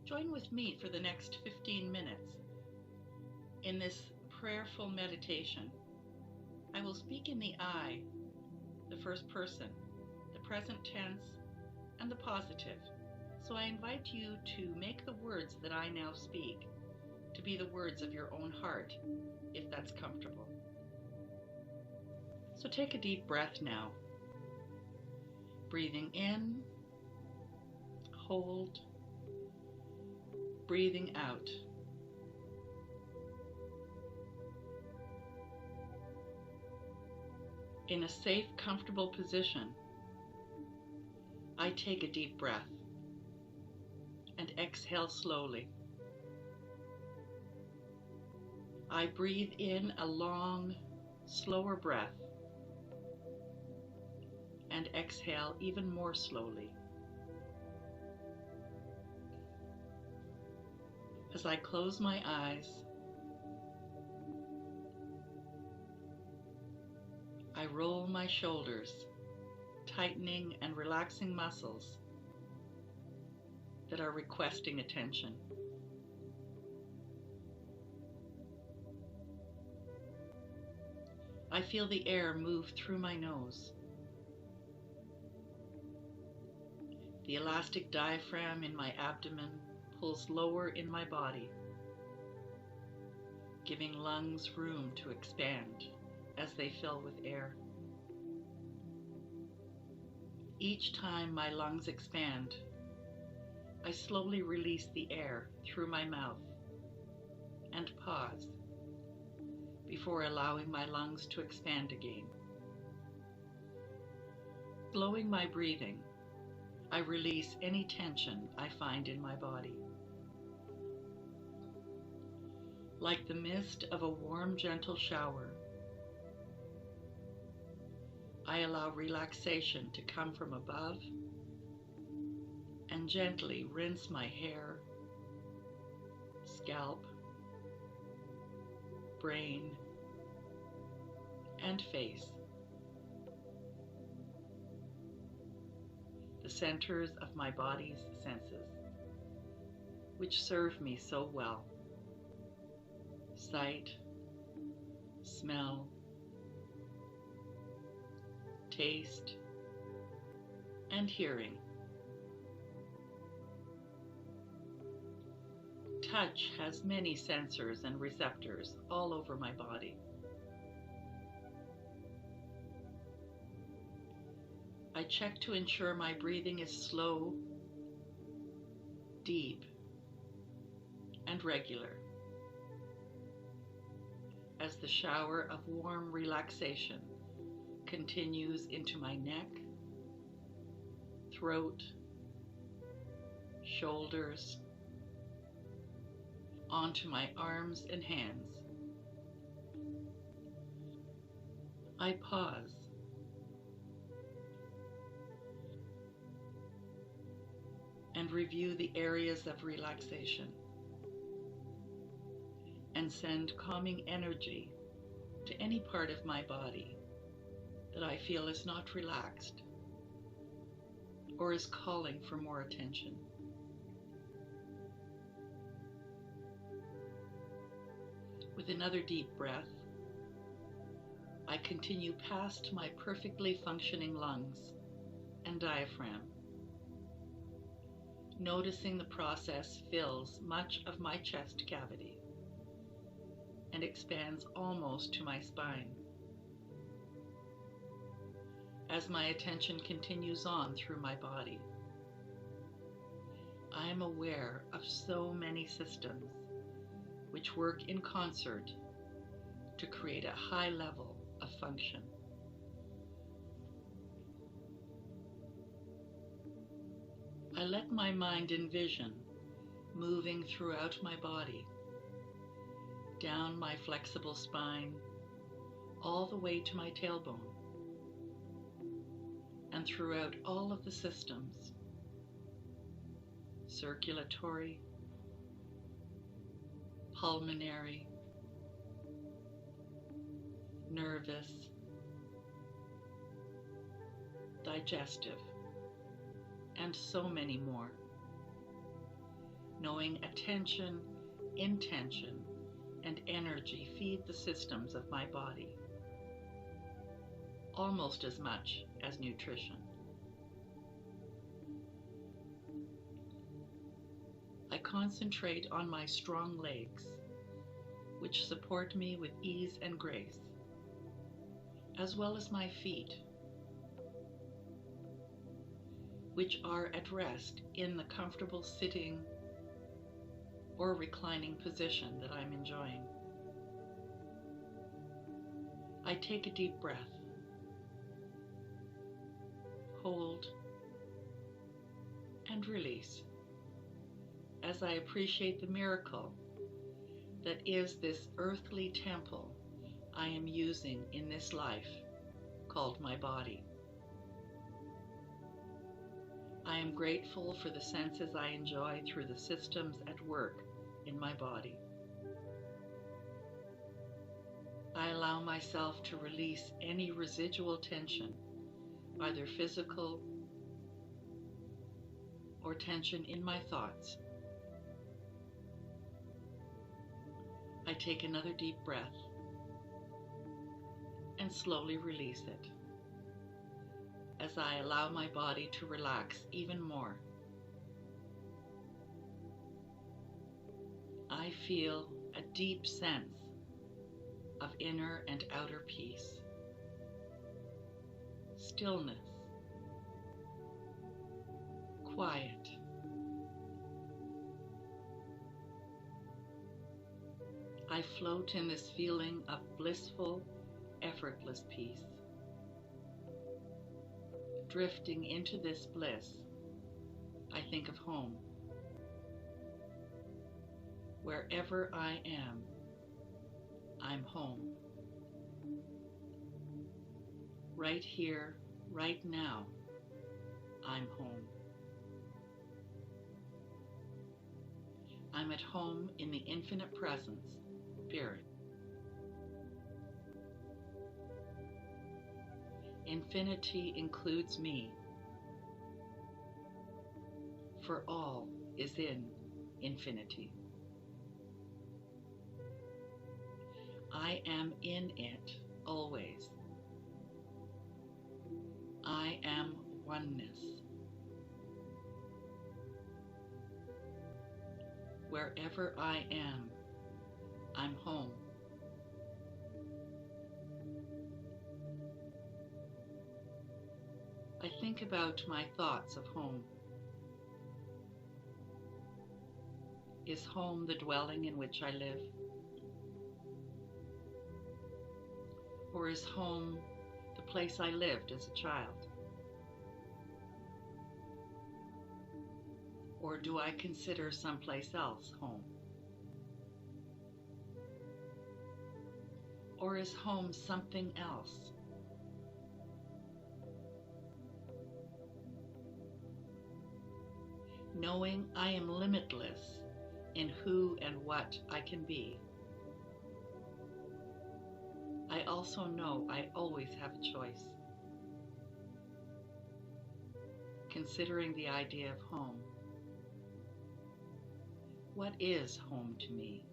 Join with me for the next 15 minutes in this prayerful meditation. I will speak in the I, the first person, the present tense, and the positive. So I invite you to make the words that I now speak to be the words of your own heart, if that's comfortable. So take a deep breath now. Breathing in, hold, breathing out. In a safe, comfortable position, I take a deep breath and exhale slowly. I breathe in a long, slower breath and exhale even more slowly. As I close my eyes, I roll my shoulders, tightening and relaxing muscles that are requesting attention. I feel the air move through my nose. The elastic diaphragm in my abdomen pulls lower in my body, giving lungs room to expand as they fill with air. Each time my lungs expand, I slowly release the air through my mouth and pause before allowing my lungs to expand again. Slowing my breathing, I release any tension I find in my body. Like the mist of a warm, gentle shower, I allow relaxation to come from above and gently rinse my hair, scalp, brain, and face. The centers of my body's senses, which serve me so well. Sight, smell, taste, and hearing. Touch has many sensors and receptors all over my body. I check to ensure my breathing is slow, deep, and regular as the shower of warm relaxation continues into my neck, throat, shoulders, onto my arms and hands. I pause and review the areas of relaxation and send calming energy to any part of my body that I feel is not relaxed or is calling for more attention. With another deep breath, I continue past my perfectly functioning lungs and diaphragm, noticing the process fills much of my chest cavity and expands almost to my spine. As my attention continues on through my body, I am aware of so many systems which work in concert to create a high level of function. I let my mind envision moving throughout my body, down my flexible spine, all the way to my tailbone, and throughout all of the systems: circulatory, pulmonary, nervous, digestive, and so many more. knowing attention, intention, and energy feed the systems of my body, almost as much as nutrition. I concentrate on my strong legs, which support me with ease and grace, as well as my feet, which are at rest in the comfortable sitting or reclining position that I'm enjoying. I take a deep breath, hold, and release as I appreciate the miracle that is this earthly temple I am using in this life called my body. I am grateful for the senses I enjoy through the systems at work in my body. I allow myself to release any residual tension, either physical or tension in my thoughts. I take another deep breath and slowly release it as I allow my body to relax even more. I feel a deep sense of inner and outer peace, stillness, quiet. I float in this feeling of blissful, effortless peace. Drifting into this bliss, I think of home. Wherever I am, I'm home. Right here, right now, I'm home. I'm at home in the infinite presence, Spirit. Infinity includes me, for all is in infinity. I am in it always. I am oneness. Wherever I am, I'm home. I think about my thoughts of home. Is home the dwelling in which I live? Or is home the place I lived as a child? Or do I consider someplace else home? Or is home something else? Knowing I am limitless in who and what I can be, I also know I always have a choice. Considering the idea of home, what is home to me?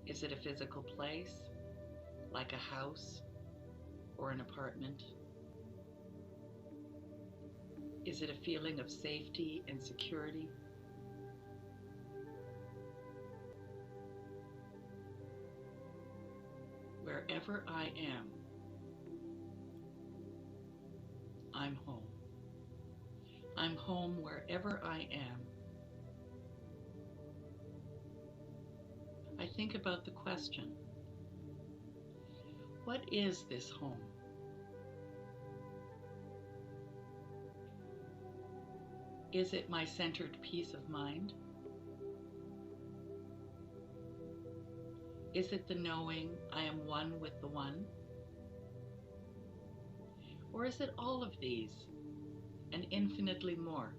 Is it a physical place, like a house or an apartment? Is it a feeling of safety and security? Wherever I am, I'm home. I'm home wherever I am. I think about the question, what is this home? Is it my centered peace of mind? Is it the knowing I am one with the One? Or is it all of these and infinitely more?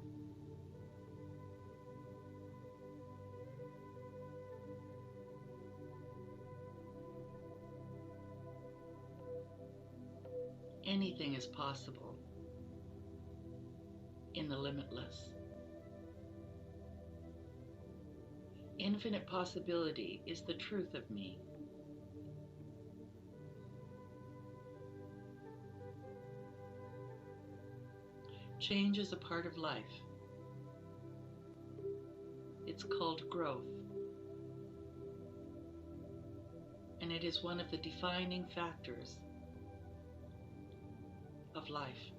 Anything is possible. in the limitless. Infinite possibility is the truth of me. Change is a part of life. It's called growth. And it is one of the defining factors of life.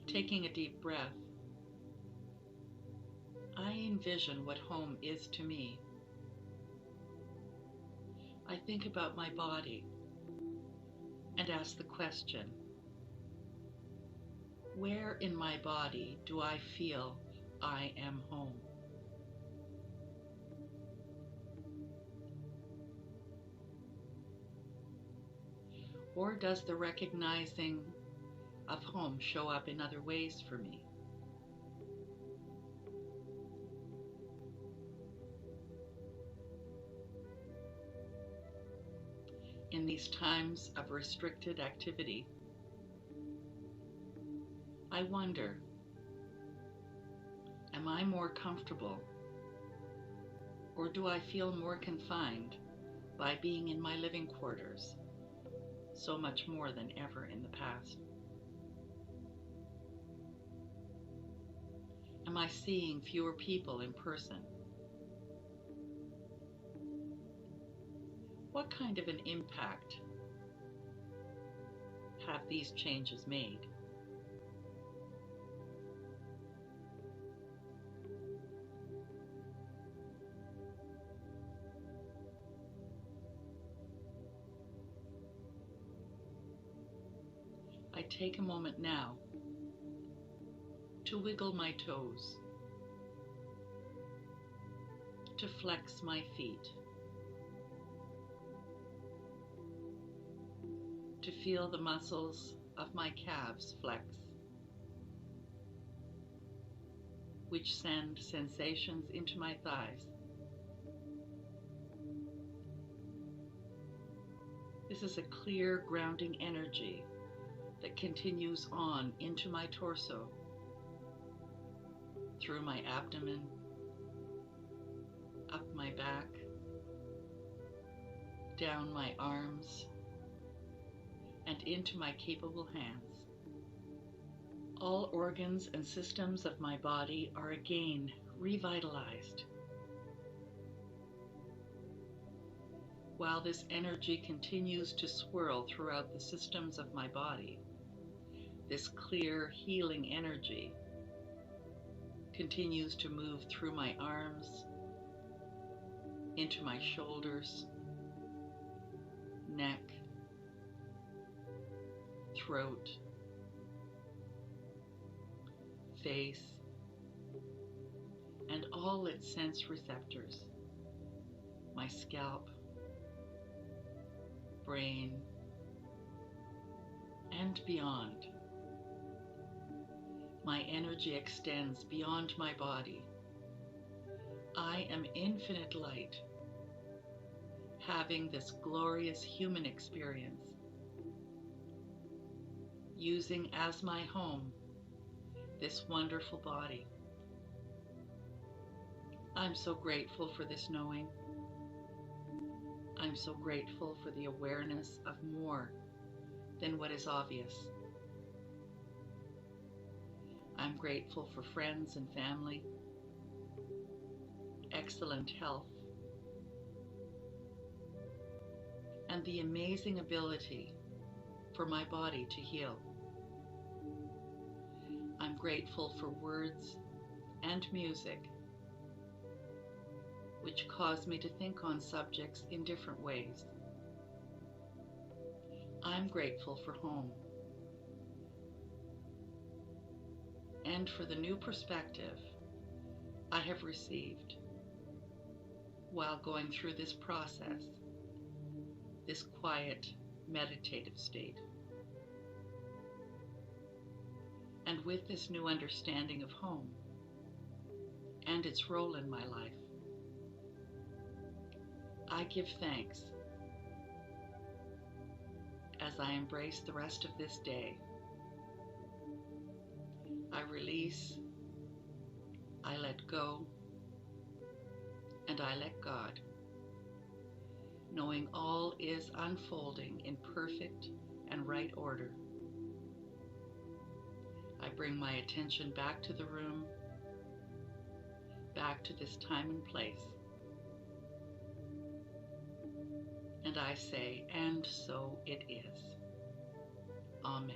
Taking a deep breath, I envision what home is to me. I think about my body and ask the question, where in my body do I feel I am home? Or does the recognizing of home show up in other ways for me? In these times of restricted activity, I wonder, am I more comfortable, or do I feel more confined by being in my living quarters so much more than ever in the past? Am I seeing fewer people in person? What kind of an impact have these changes made? I take a moment now to wiggle my toes, to flex my feet, to feel the muscles of my calves flex, which send sensations into my thighs. This is a clear, grounding energy that continues on into my torso, through my abdomen, up my back, down my arms, and into my capable hands. All organs and systems of my body are again revitalized. While this energy continues to swirl throughout the systems of my body, this clear, healing energy continues to move through my arms, into my shoulders, neck, throat, face, and all its sense receptors, my scalp, brain, and beyond. My energy extends beyond my body. I am infinite light, having this glorious human experience, using as my home this wonderful body. I'm so grateful for this knowing. I'm so grateful for the awareness of more than what is obvious. I'm grateful for friends and family, excellent health, and the amazing ability for my body to heal. I'm grateful for words and music, which cause me to think on subjects in different ways. I'm grateful for home and for the new perspective I have received while going through this process, this quiet, meditative state. And with this new understanding of home and its role in my life, I give thanks as I embrace the rest of this day I release, I let go, and I let God, knowing all is unfolding in perfect and right order. I bring my attention back to the room, back to this time and place, and I say, and so it is. Amen.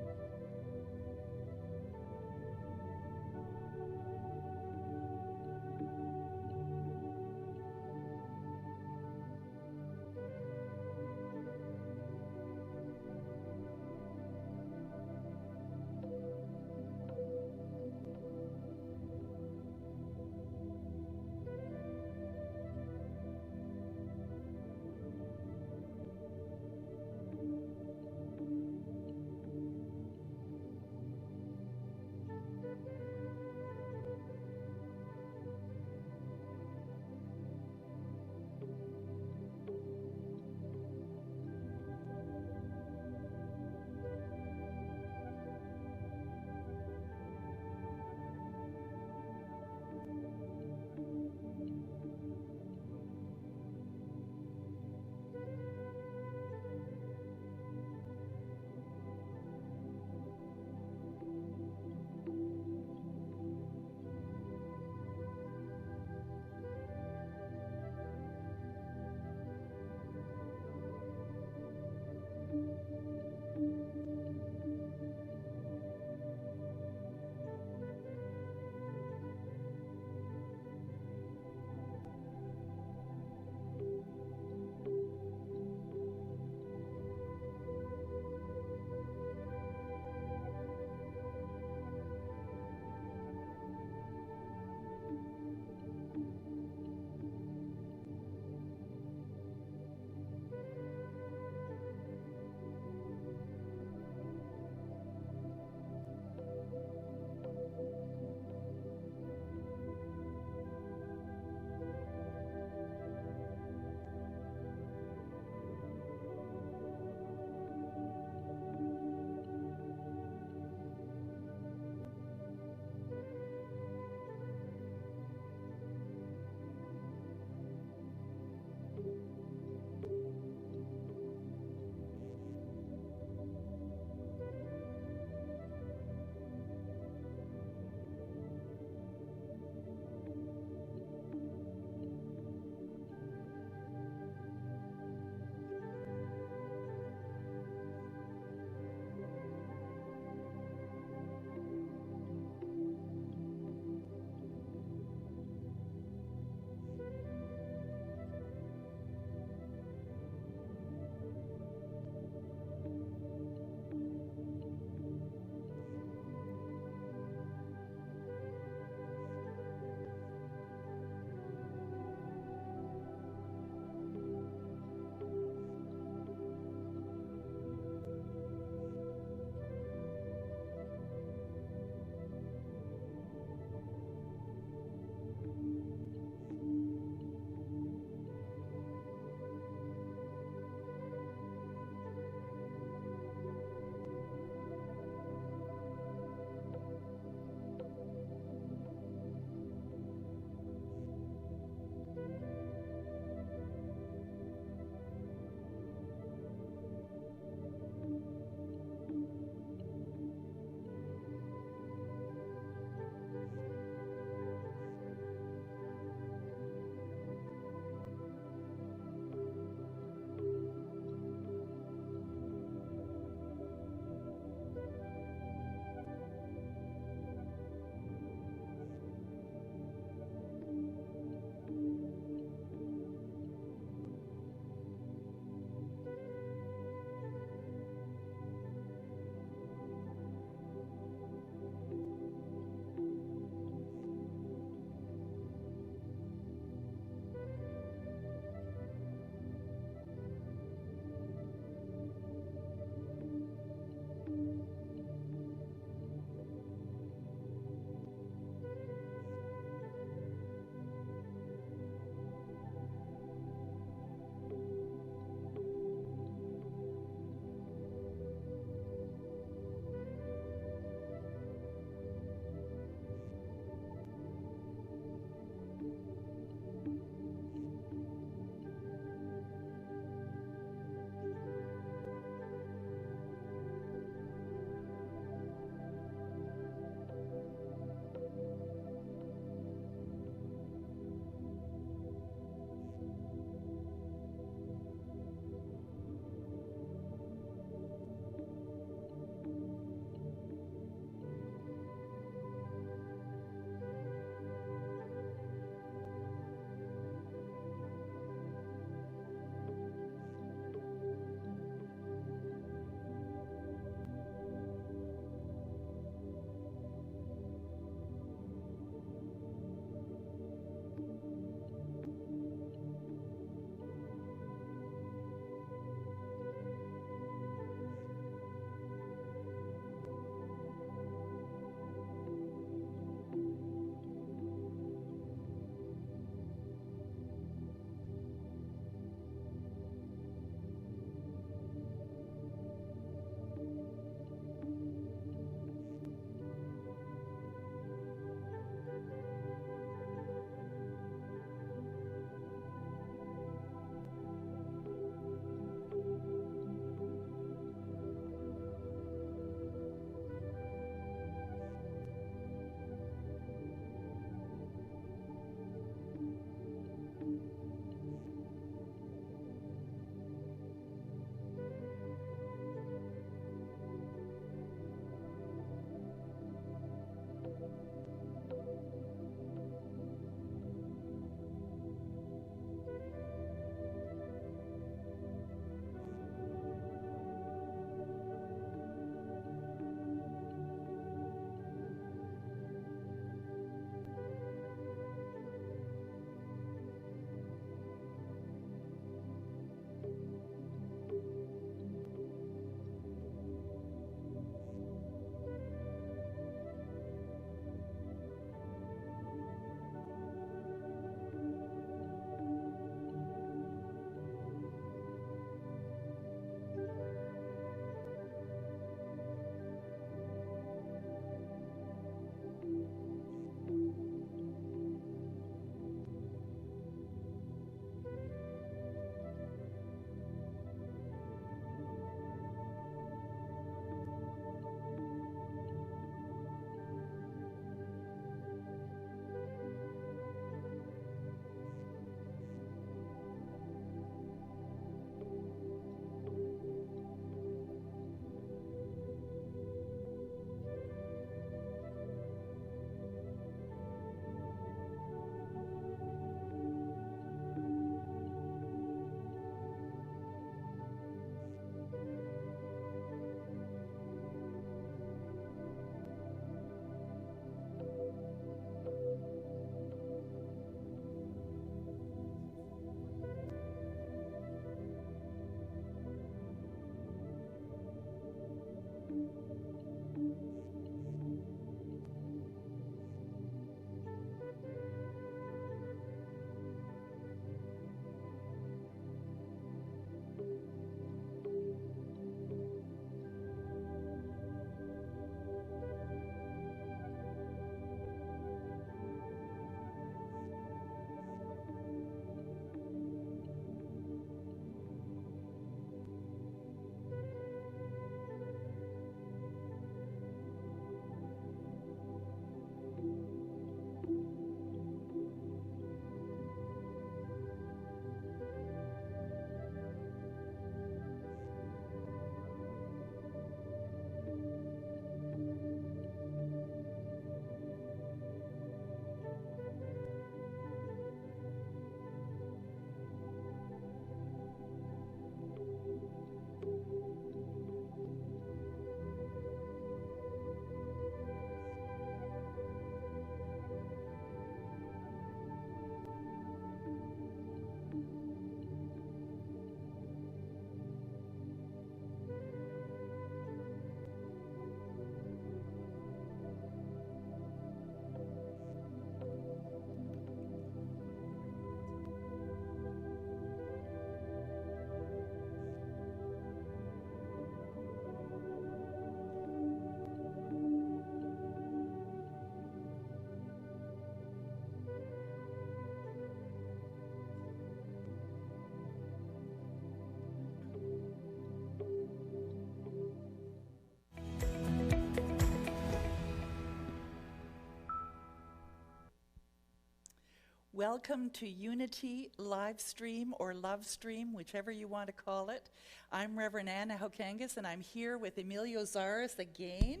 Welcome to Unity live stream or love stream, whichever you want to call it. I'm Reverend Anna Hokangas, and I'm here with Emilio Zaras again.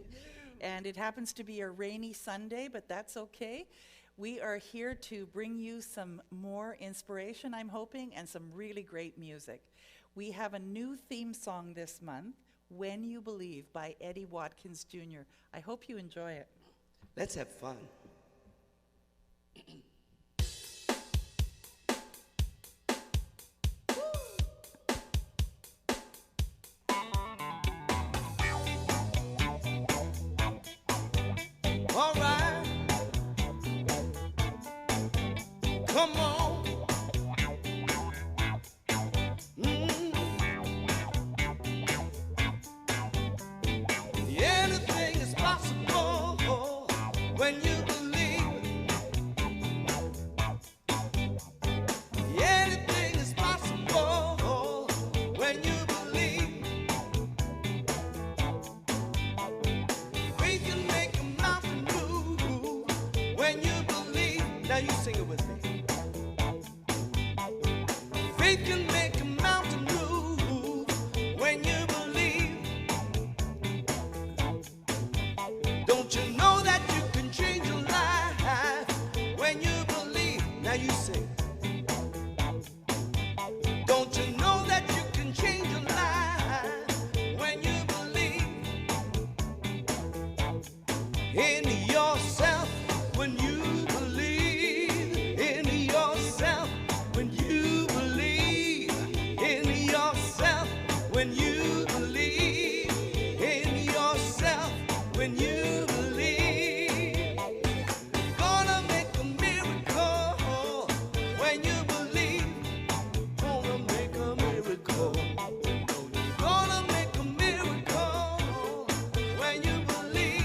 And it happens to be a rainy Sunday, but that's okay. We are here to bring you some more inspiration, I'm hoping, and some really great music. We have a new theme song this month, When You Believe, by Eddie Watkins Jr. I hope you enjoy it. Let's have fun. All right, come on. Anything is possible when you believe. Anything is possible when you believe. Faith can make a mountain move when you believe. Now you sing it with me. Faith can make a mountain move when you believe. Don't you know that you can change your life when you believe? Now you sing. Don't you know that you can change your life when you believe in yourself? When you believe in yourself, when you believe in yourself, when you believe in yourself, when you believe, gonna make a miracle when you believe, gonna make a miracle, gonna make a miracle when you believe.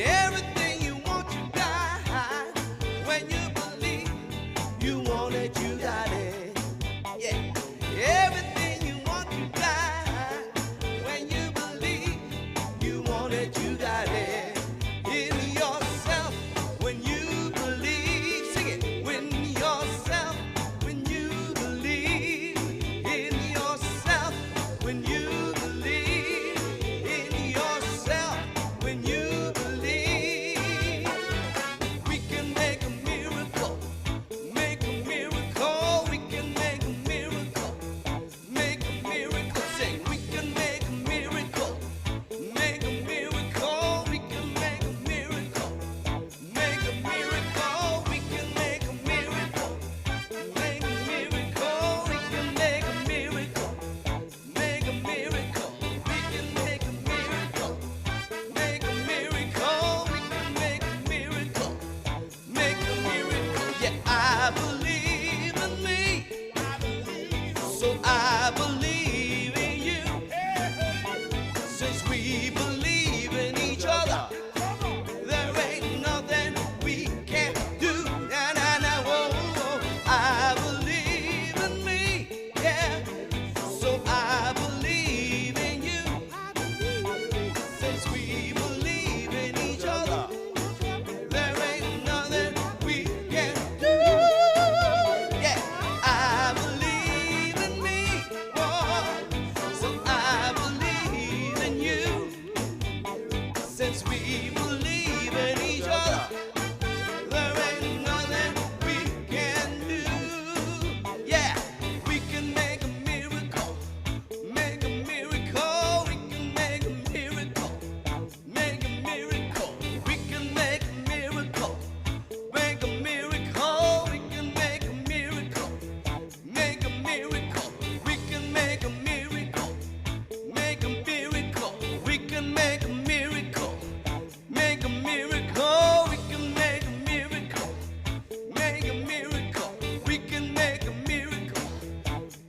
Everything you want, you got. When you believe, you want it, you got it. Yeah. Everything you want, you got. When you believe, you want it, you got it. In yourself, when you believe, sing it. When yourself, when you believe. In yourself, when you believe. In yourself, when you believe. We can make a miracle. Make a miracle. We can make a miracle. Make a miracle. Say, we can make a miracle. Make a miracle. We can make a miracle. Make a miracle. We can make a miracle. Make a miracle. We can make a miracle. Make a miracle. We can make a miracle. Make a miracle. We can make a miracle. Make a miracle. Yeah, I believe in me. So I believe in you. Since we believe in each other, there ain't nothing we can't do. Na na na, whoa, whoa. I believe in me. Yeah. So I believe in you. Since we believe in each other, there ain't nothing we can do. Yeah, I believe in me. Whoa. So I believe in you. Since we believe in each other, there ain't nothing we can do. Yeah, we can make a miracle. Make a miracle. We can make a miracle. Make a miracle. We can make a miracle. Make a miracle. We can make a miracle. Make a miracle. We can make a miracle. Make a miracle. We can make a miracle. Make a miracle. We can make a miracle. Make a miracle. We can make a miracle.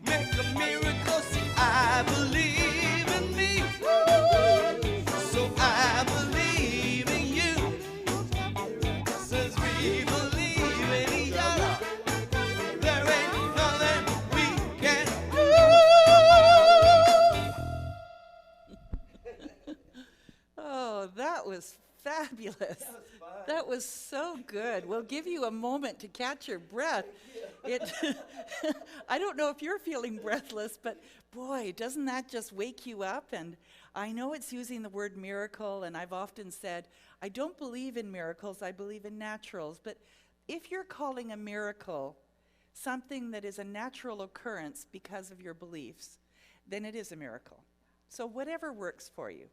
Make a miracle. See, I believe in me. So I believe in you. Since we believe in each other, there ain't nothing we can do. Oh, that was fabulous. That was so good. We'll give you a moment to catch your breath. I don't know if you're feeling breathless, but boy, doesn't that just wake you up? And I know it's using the word miracle, and I've often said, I don't believe in miracles, I believe in naturals. But if you're calling a miracle something that is a natural occurrence because of your beliefs, then it is a miracle. So whatever works for you.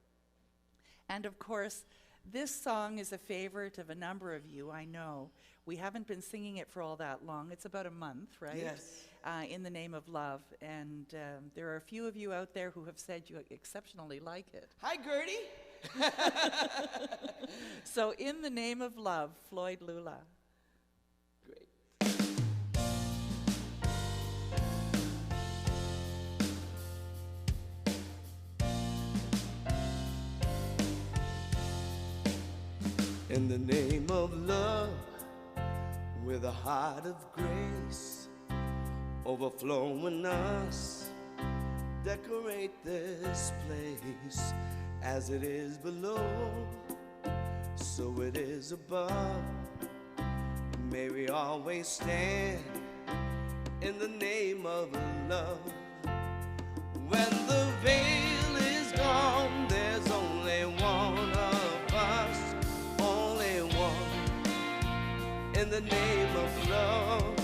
And of course, this song is a favorite of a number of you, I know. We haven't been singing it for all that long. It's about a month, right? Yes. In the Name of Love. And there are a few of you out there who have said you exceptionally like it. Hi, Gertie. So In the Name of Love, Floyd Lula. Great. In the name of love, with a heart of grace, overflowing us, decorate this place. As it is below, so it is above. May we always stand in the name of love. When the veil is gone, there's only one of us, only one, in the name of love.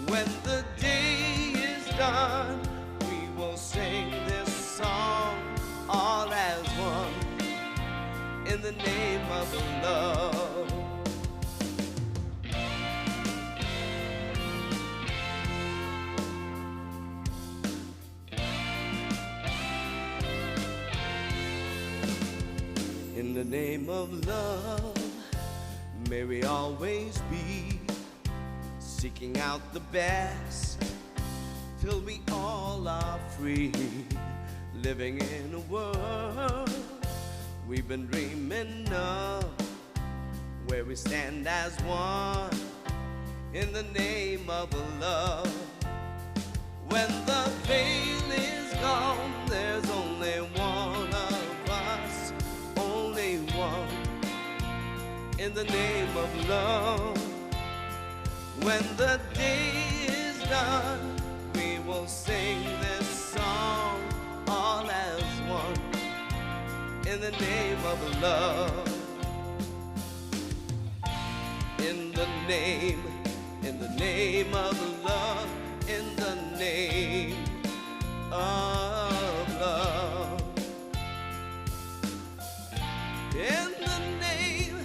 When the day is done, we will sing this song all as one, in the name of love. In the name of love, may we always be seeking out the best till we all are free. Living in a world we've been dreaming of, where we stand as one in the name of love. When the veil is gone, there's only one of us, only one, in the name of love. When the day is done, we will sing this song all as one, in the name of love. In the name of love, in the name of love. In the name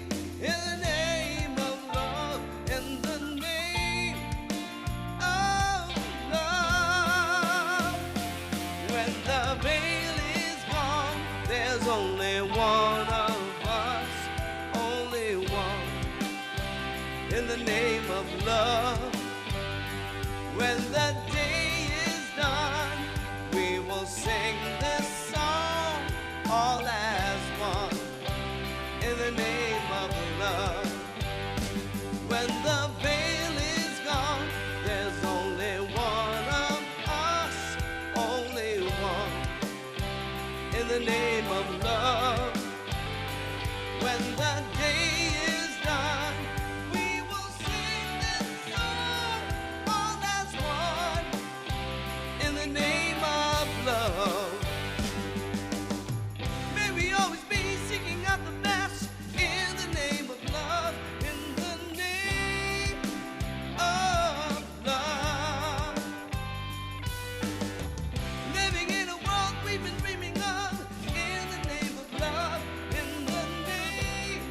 of love, in the name of love. When the veil is gone, there's only one of us, only one, in the name of love. When the day is done, we will sing this song all as one, in the name of love. When the veil is gone, there's only one of us, only one, in the name of love. When the day is done, we will sing this song all as one, in the name of love. May we always be seeking out the best, in the name of love, in the name of love. Living in a world we've been dreaming of, in the name of love, in the name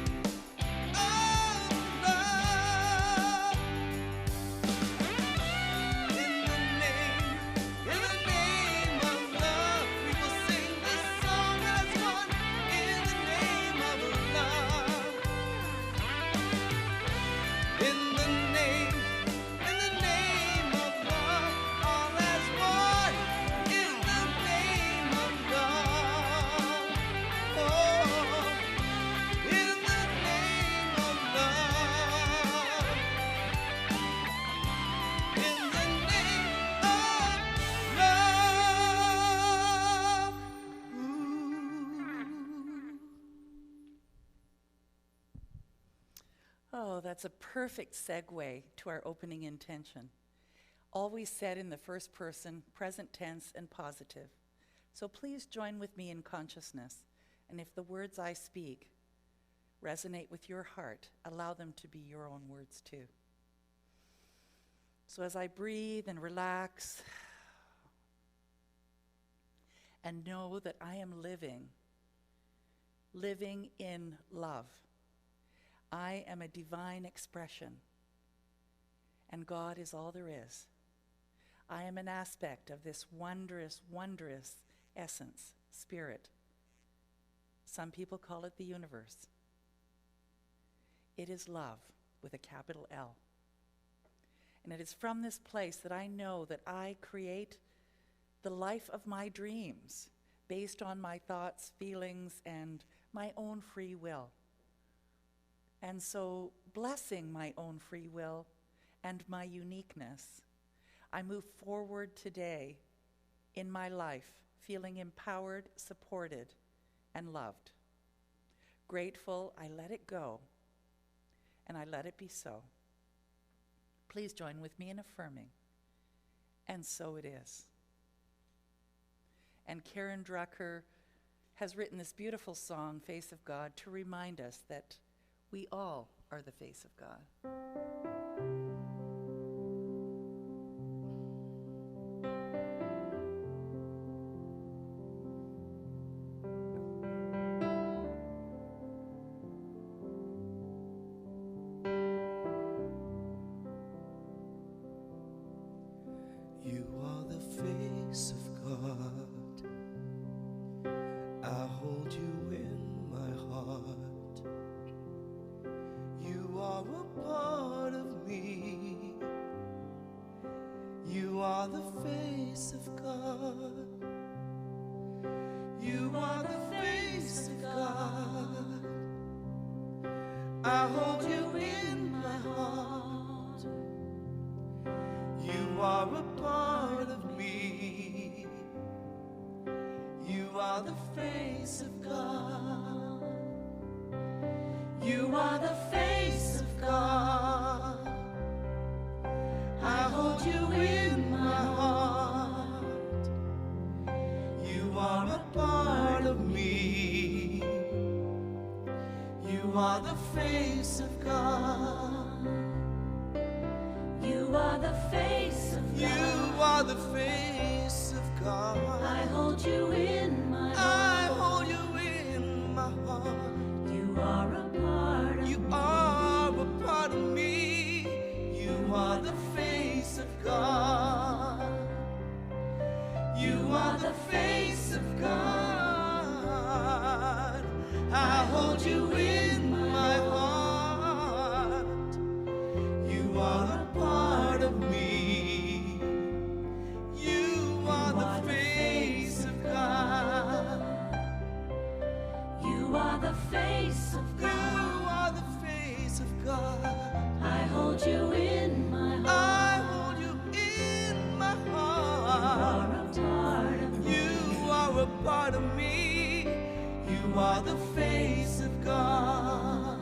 Oh, that's a perfect segue to our opening intention. Always said in the first person, present tense, and positive. So please join with me in consciousness, and if the words I speak resonate with your heart, allow them to be your own words too. So as I breathe and relax and know that I am living in love. I am a divine expression, and God is all there is. I am an aspect of this wondrous, wondrous essence, spirit. Some people call it the universe. It is love with a capital L. And it is from this place that I know that I create the life of my dreams based on my thoughts, feelings, and my own free will. And so, blessing my own free will and my uniqueness, I move forward today in my life feeling empowered, supported, and loved. Grateful, I let it go, and I let it be so. Please join with me in affirming, and so it is. And Karen Drucker has written this beautiful song, Face of God, to remind us that we all are the face of God. You are the face of God. I hold you in my heart. You are a part of me. You are the face of God. You are the face of God. I hold you in my heart. You are a part of me. You are the face of God. You are the face of God. I hold you in my heart. You are a part of me. You are the face of God. You are the face of God. You are the face of God. I hold you in my I heart. hold you in my heart. You are a part of You me. are a part of me. You are the face of God. You are the face of God. I hold you in my heart. You are a part of me. You are the face of God. You are the face of You God. are the face of God. I hold you in my heart. I hold you in my You heart. are a part of me. You are a part of me. You are the face of God.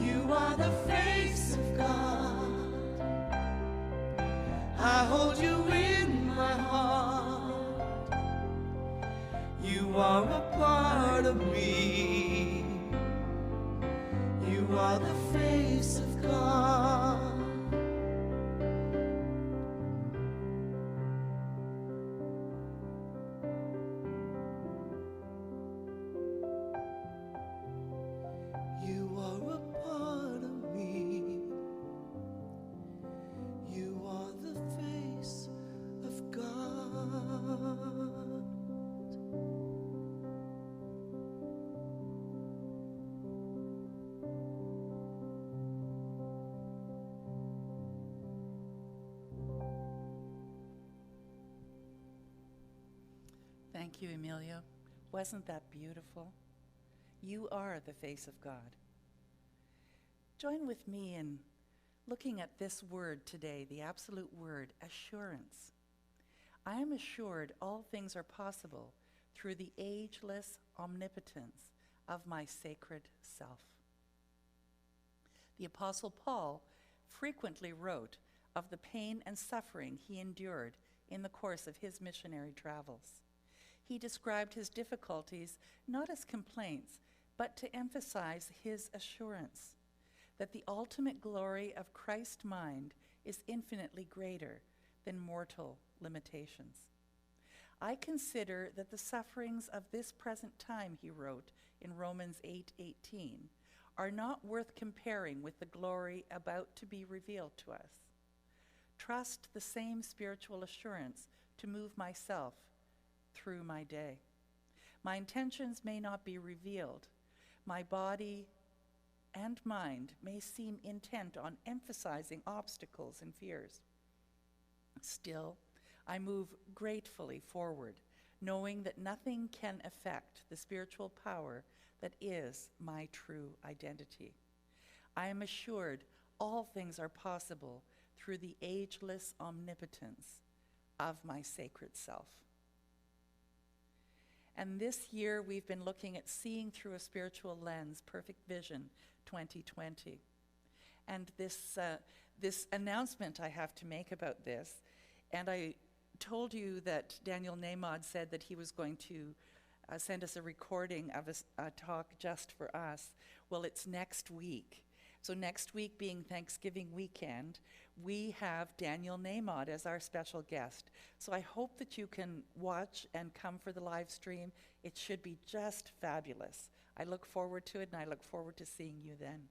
You are the face of God. I hold you in my heart. You are a part of me. You are the face of God. You are a part of me. You are the face of God. Thank you, Emilio. Wasn't that beautiful? You are the face of God. Join with me in looking at this word today, the absolute word, assurance. I am assured all things are possible through the ageless omnipotence of my sacred self. The Apostle Paul frequently wrote of the pain and suffering he endured in the course of his missionary travels. He described his difficulties not as complaints, but to emphasize his assurance that the ultimate glory of Christ's mind is infinitely greater than mortal limitations. I consider that the sufferings of this present time, he wrote in Romans 8:18, are not worth comparing with the glory about to be revealed to us. Trust the same spiritual assurance to move myself through my day. My intentions may not be revealed. My body and mind may seem intent on emphasizing obstacles and fears. Still, I move gratefully forward, knowing that nothing can affect the spiritual power that is my true identity. I am assured all things are possible through the ageless omnipotence of my sacred self. And this year we've been looking at Seeing Through a Spiritual Lens, Perfect Vision 2020. And this announcement I have to make about this, and I told you that Daniel Nahmod said that he was going to send us a recording of a talk just for us. Well, it's next week. So next week being Thanksgiving weekend, we have Daniel Nahmod as our special guest. So I hope that you can watch and come for the live stream. It should be just fabulous. I look forward to it, and I look forward to seeing you then.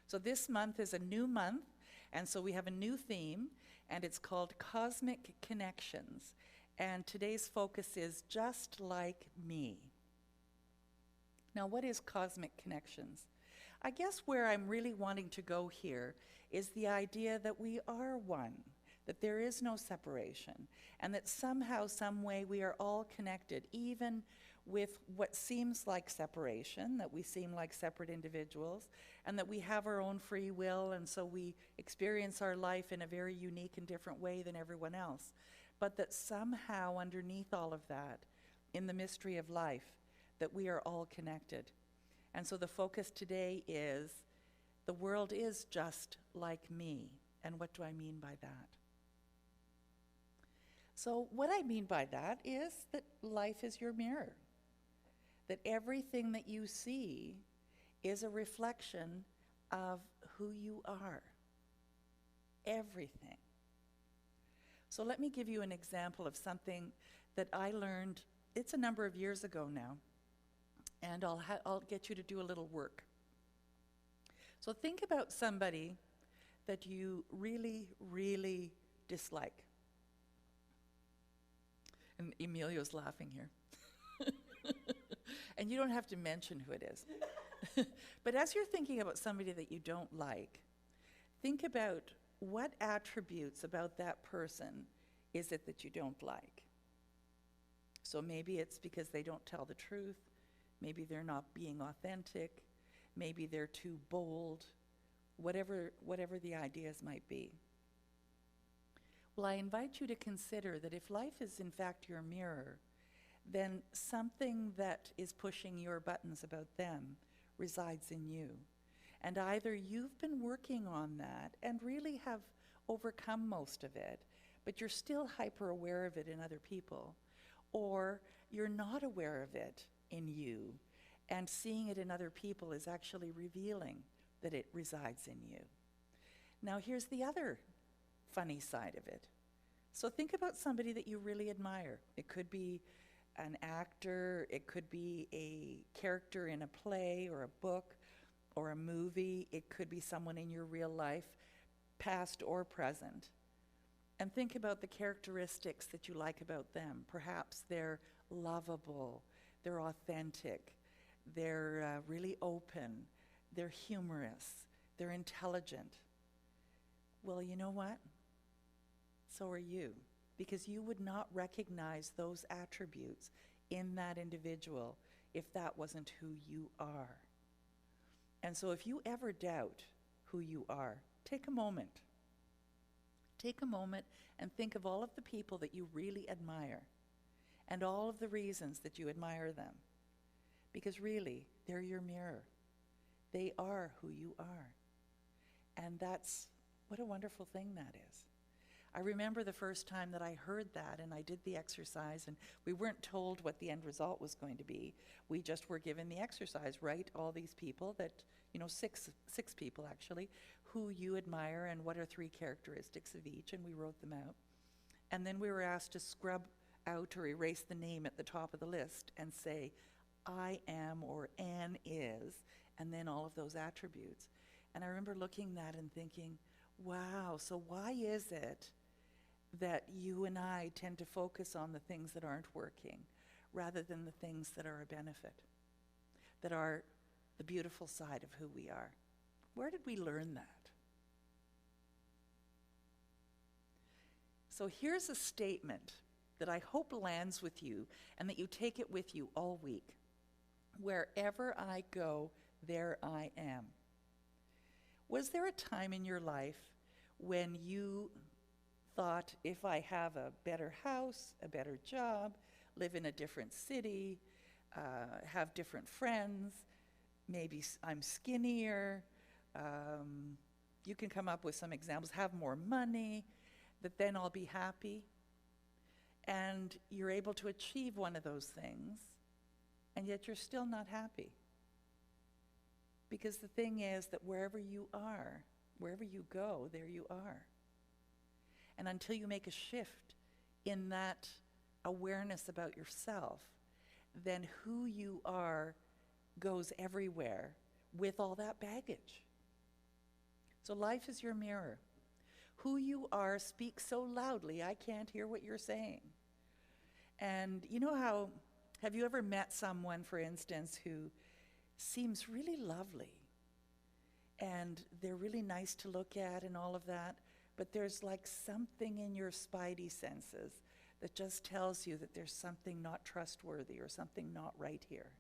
So this month is a new month, and so we have a new theme, and it's called Cosmic Connections. And today's focus is Just Like Me. Now, what is Cosmic Connections? I guess where I'm really wanting to go here is the idea that we are one, that there is no separation, and that somehow, some way, we are all connected, even with what seems like separation, that we seem like separate individuals, and that we have our own free will, and so we experience our life in a very unique and different way than everyone else. But that somehow underneath all of that, in the mystery of life, that we are all connected. And so the focus today is, the world is just like me. And what do I mean by that? So what I mean by that is that life is your mirror. That everything that you see is a reflection of who you are. Everything. So let me give you an example of something that I learned, it's a number of years ago now, and I'll get you to do a little work. So think about somebody that you really, really dislike. And Emilio's laughing here. And you don't have to mention who it is. But as you're thinking about somebody that you don't like, think about what attributes about that person is it that you don't like. So maybe it's because they don't tell the truth. Maybe they're not being authentic. Maybe they're too bold. Whatever the ideas might be. Well, I invite you to consider that if life is in fact your mirror, then something that is pushing your buttons about them resides in you. And either you've been working on that and really have overcome most of it, but you're still hyper aware of it in other people, or you're not aware of it in you, and seeing it in other people is actually revealing that it resides in you. Now here's the other funny side of it. So think about somebody that you really admire. It could be an actor, it could be a character in a play or a book or a movie, it could be someone in your real life, past or present. And think about the characteristics that you like about them. Perhaps they're lovable, they're authentic, they're really open, they're humorous, they're intelligent. Well, you know what? So are you, because you would not recognize those attributes in that individual if that wasn't who you are. And so if you ever doubt who you are, take a moment. Take a moment and think of all of the people that you really admire and all of the reasons that you admire them. Because really, they're your mirror. They are who you are. And that's what a wonderful thing that is. I remember the first time that I heard that and I did the exercise, and we weren't told what the end result was going to be. We just were given the exercise, write all these people that, six people actually, who you admire and what are 3 characteristics of each, and we wrote them out. And then we were asked to scrub out or erase the name at the top of the list and say, I am or Anne is, and then all of those attributes. And I remember looking at that and thinking, wow, so why is it that you and I tend to focus on the things that aren't working rather than the things that are a benefit, that are the beautiful side of who we are? Where did we learn that? So here's a statement that I hope lands with you and that you take it with you all week. Wherever I go, there I am. Was there a time in your life when you thought, if I have a better house, a better job, live in a different city, have different friends, maybe I'm skinnier, you can come up with some examples, have more money, that then I'll be happy? And you're able to achieve one of those things, and yet you're still not happy. Because the thing is that wherever you are, wherever you go, there you are. And until you make a shift in that awareness about yourself, then who you are goes everywhere with all that baggage. So life is your mirror. Who you are speaks so loudly, I can't hear what you're saying. And you know how, have you ever met someone, for instance, who seems really lovely and they're really nice to look at and all of that, but there's like something in your spidey senses that just tells you that there's something not trustworthy or something not right here?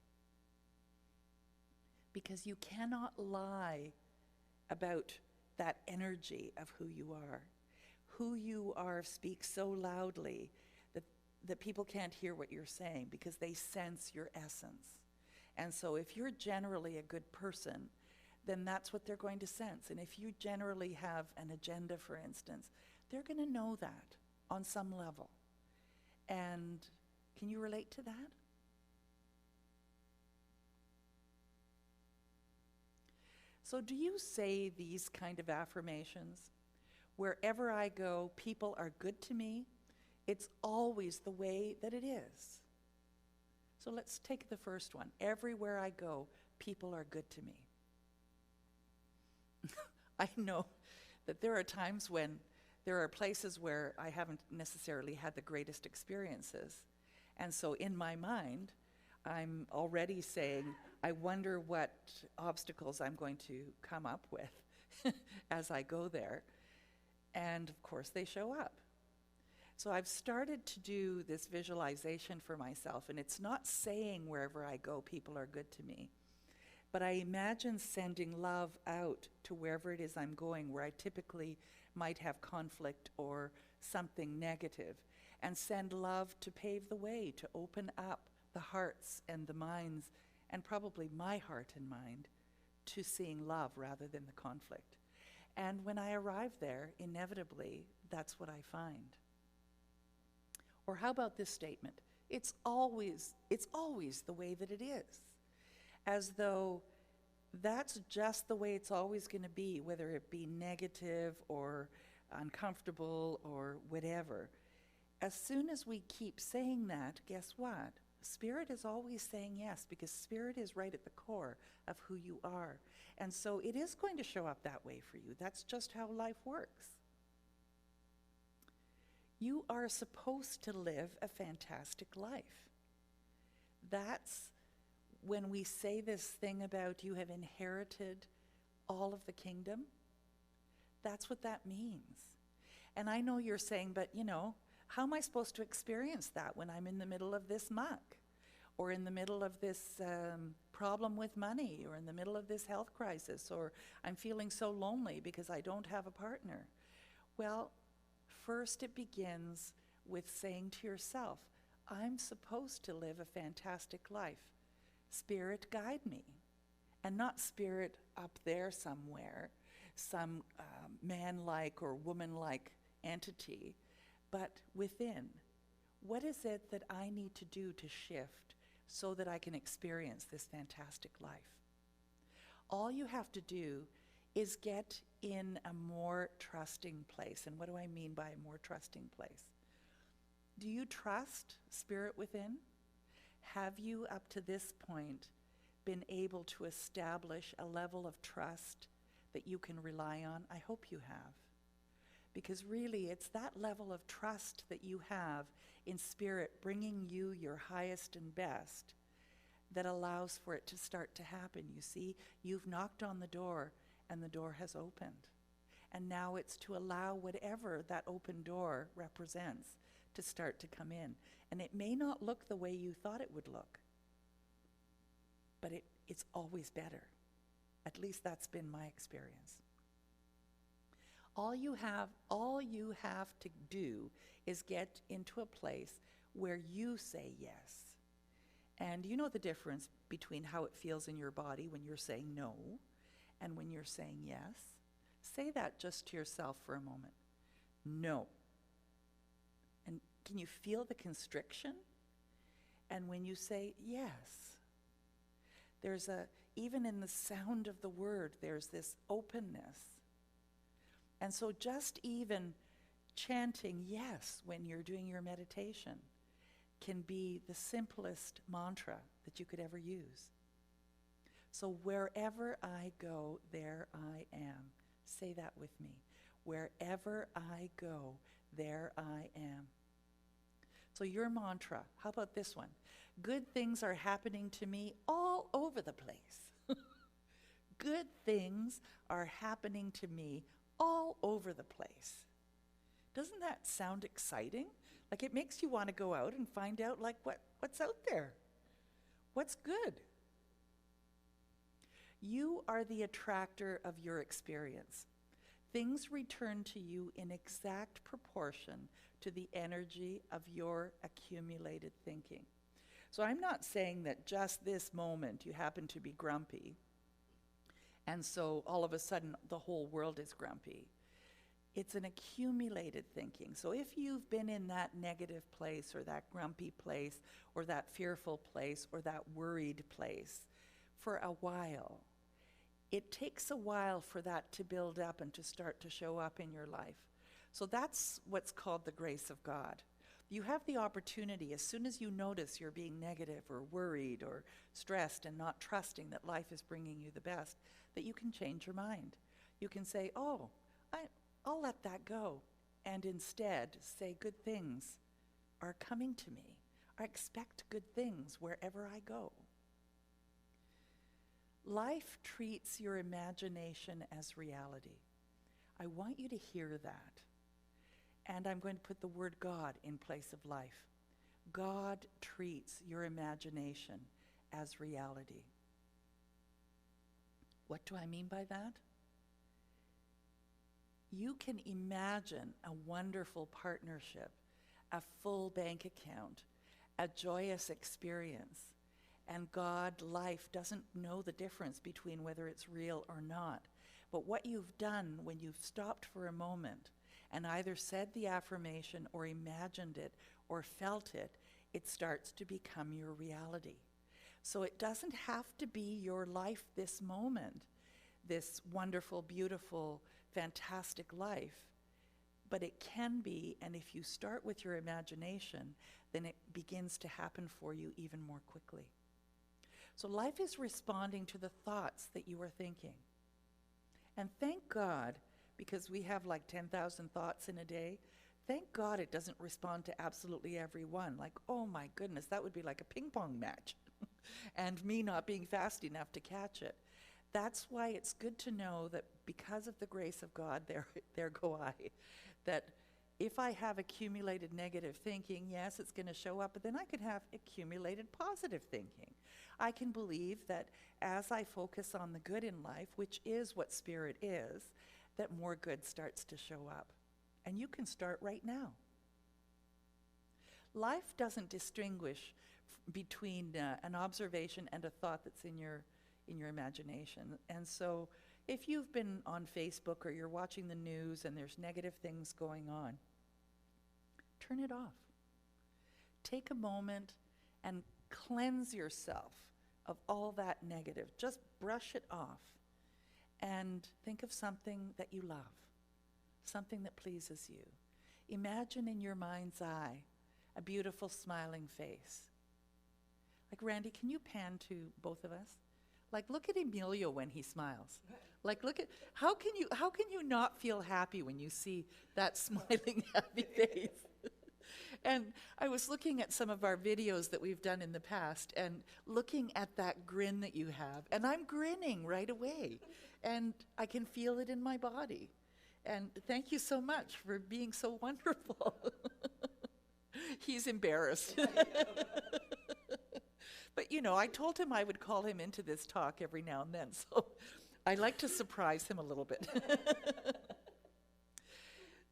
Because you cannot lie about that energy of who you are. Who you are speaks so loudly that people can't hear what you're saying because they sense your essence. And so if you're generally a good person, then that's what they're going to sense. And if you generally have an agenda, for instance, they're going to know that on some level. And can you relate to that? So do you say these kind of affirmations? Wherever I go, people are good to me. It's always the way that it is. So let's take the first one. Everywhere I go, people are good to me. I know that there are times when there are places where I haven't necessarily had the greatest experiences. And so in my mind, I'm already saying, I wonder what obstacles I'm going to come up with as I go there. And of course, they show up. So I've started to do this visualization for myself, and it's not saying wherever I go, people are good to me. But I imagine sending love out to wherever it is I'm going, where I typically might have conflict or something negative, and send love to pave the way, to open up the hearts and the minds, and probably my heart and mind, to seeing love rather than the conflict. And when I arrive there, inevitably, that's what I find. Or how about this statement? It's always the way that it is. As though that's just the way it's always going to be, whether it be negative or uncomfortable or whatever. As soon as we keep saying that, guess what? Spirit is always saying yes, because Spirit is right at the core of who you are. And so it is going to show up that way for you. That's just how life works. You are supposed to live a fantastic life. That's when we say this thing about you have inherited all of the kingdom. That's what that means. And I know you're saying, but how am I supposed to experience that when I'm in the middle of this muck, or in the middle of this problem with money, or in the middle of this health crisis, or I'm feeling so lonely because I don't have a partner? Well, first it begins with saying to yourself, I'm supposed to live a fantastic life. Spirit, guide me. And not Spirit up there somewhere. some man-like or woman-like entity, but within. What is it that I need to do to shift so that I can experience this fantastic life? All you have to do is get in a more trusting place. And what do I mean by a more trusting place? Do you trust spirit within? Have you, up to this point, been able to establish a level of trust that you can rely on? I hope you have. Because really, it's that level of trust that you have in spirit bringing you your highest and best that allows for it to start to happen. You see, you've knocked on the door and the door has opened. And now it's to allow whatever that open door represents to start to come in. And it may not look the way you thought it would look, but it's always better. At least that's been my experience. All you have to do is get into a place where you say yes. And you know the difference between how it feels in your body when you're saying no and when you're saying yes. Say that just to yourself for a moment. No. And can you feel the constriction? And when you say yes, there's even in the sound of the word, there's this openness. And so just even chanting yes when you're doing your meditation can be the simplest mantra that you could ever use. So wherever I go, there I am. Say that with me. Wherever I go, there I am. So your mantra, how about this one? Good things are happening to me all over the place. Good things are happening to me all over the place. Doesn't that sound exciting? Like it makes you want to go out and find out like what's out there. What's good? You are the attractor of your experience. Things return to you in exact proportion to the energy of your accumulated thinking. So I'm not saying that just this moment you happen to be grumpy, and so all of a sudden the whole world is grumpy. It's an accumulated thinking. So if you've been in that negative place or that grumpy place or that fearful place or that worried place for a while, it takes a while for that to build up and to start to show up in your life. So that's what's called the grace of God. You have the opportunity, as soon as you notice you're being negative or worried or stressed and not trusting that life is bringing you the best, that you can change your mind. You can say, oh, I'll let that go, and instead say good things are coming to me. I expect good things wherever I go. Life treats your imagination as reality. I want you to hear that. And I'm going to put the word God in place of life. God treats your imagination as reality. What do I mean by that? You can imagine a wonderful partnership, a full bank account, a joyous experience, and God, life, doesn't know the difference between whether it's real or not. But what you've done when you've stopped for a moment and either said the affirmation or imagined it or felt it, it starts to become your reality. So it doesn't have to be your life this moment, this wonderful, beautiful, fantastic life, but it can be, and if you start with your imagination, then it begins to happen for you even more quickly. So life is responding to the thoughts that you are thinking. And thank God, because we have like 10,000 thoughts in a day, thank God it doesn't respond to absolutely every one. Like, oh my goodness, that would be like a ping pong match. And me not being fast enough to catch it. That's why it's good to know that because of the grace of God, there go I, that if I have accumulated negative thinking, yes, it's going to show up, but then I can have accumulated positive thinking. I can believe that as I focus on the good in life, which is what spirit is, that more good starts to show up. And you can start right now. Life doesn't distinguish between an observation and a thought that's in your imagination. And so if you've been on Facebook or you're watching the news and there's negative things going on, turn it off. Take a moment and cleanse yourself of all that negative. Just brush it off and think of something that you love, something that pleases you. Imagine in your mind's eye a beautiful smiling face. Like, Randy, can you pan to both of us? Like, look at Emilio when he smiles. Like, look at, how can you not feel happy when you see that smiling, happy face? And I was looking at some of our videos that we've done in the past and looking at that grin that you have, and I'm grinning right away. And I can feel it in my body. And thank you so much for being so wonderful. He's embarrassed. But, you know, I told him I would call him into this talk every now and then, so I like to surprise him a little bit.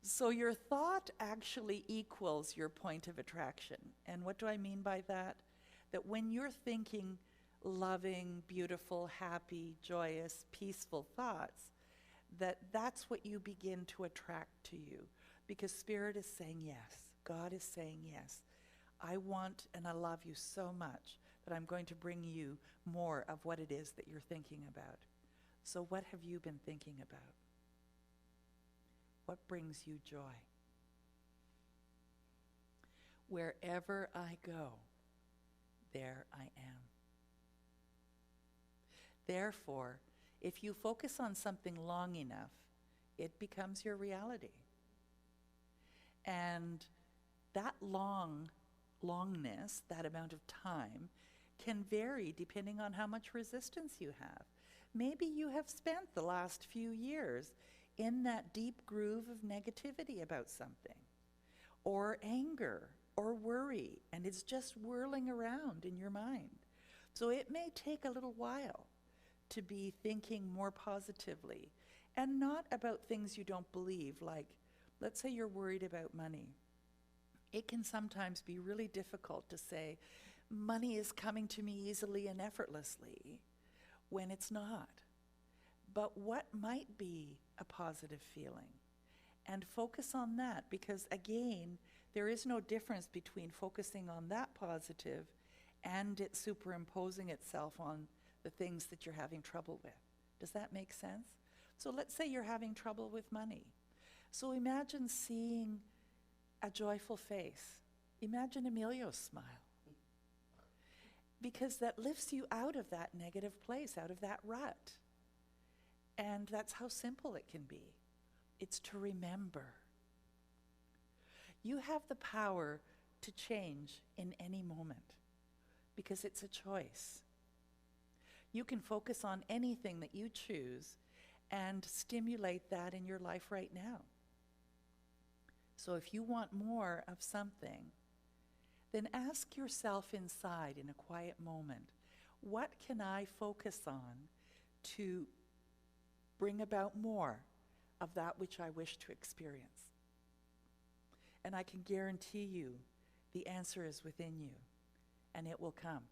So your thought actually equals your point of attraction. And what do I mean by that? That when you're thinking loving, beautiful, happy, joyous, peaceful thoughts, that's what you begin to attract to you. Because Spirit is saying yes. God is saying yes. I want and I love you so much that I'm going to bring you more of what it is that you're thinking about. So what have you been thinking about? What brings you joy? Wherever I go, there I am. Therefore, if you focus on something long enough, it becomes your reality. And that longness, that amount of time, can vary depending on how much resistance you have. Maybe you have spent the last few years in that deep groove of negativity about something, or anger, or worry, and it's just whirling around in your mind. So it may take a little while to be thinking more positively, and not about things you don't believe, like, let's say you're worried about money. It can sometimes be really difficult to say, money is coming to me easily and effortlessly, when it's not. But what might be a positive feeling? And focus on that, because again, there is no difference between focusing on that positive and it superimposing itself on the things that you're having trouble with. Does that make sense? So let's say you're having trouble with money. So imagine seeing a joyful face. Imagine Emilio's smile. Because that lifts you out of that negative place, out of that rut. And that's how simple it can be. It's to remember. You have the power to change in any moment because it's a choice. You can focus on anything that you choose and stimulate that in your life right now. So if you want more of something, then ask yourself inside in a quiet moment, what can I focus on to bring about more of that which I wish to experience? And I can guarantee you the answer is within you, and it will come.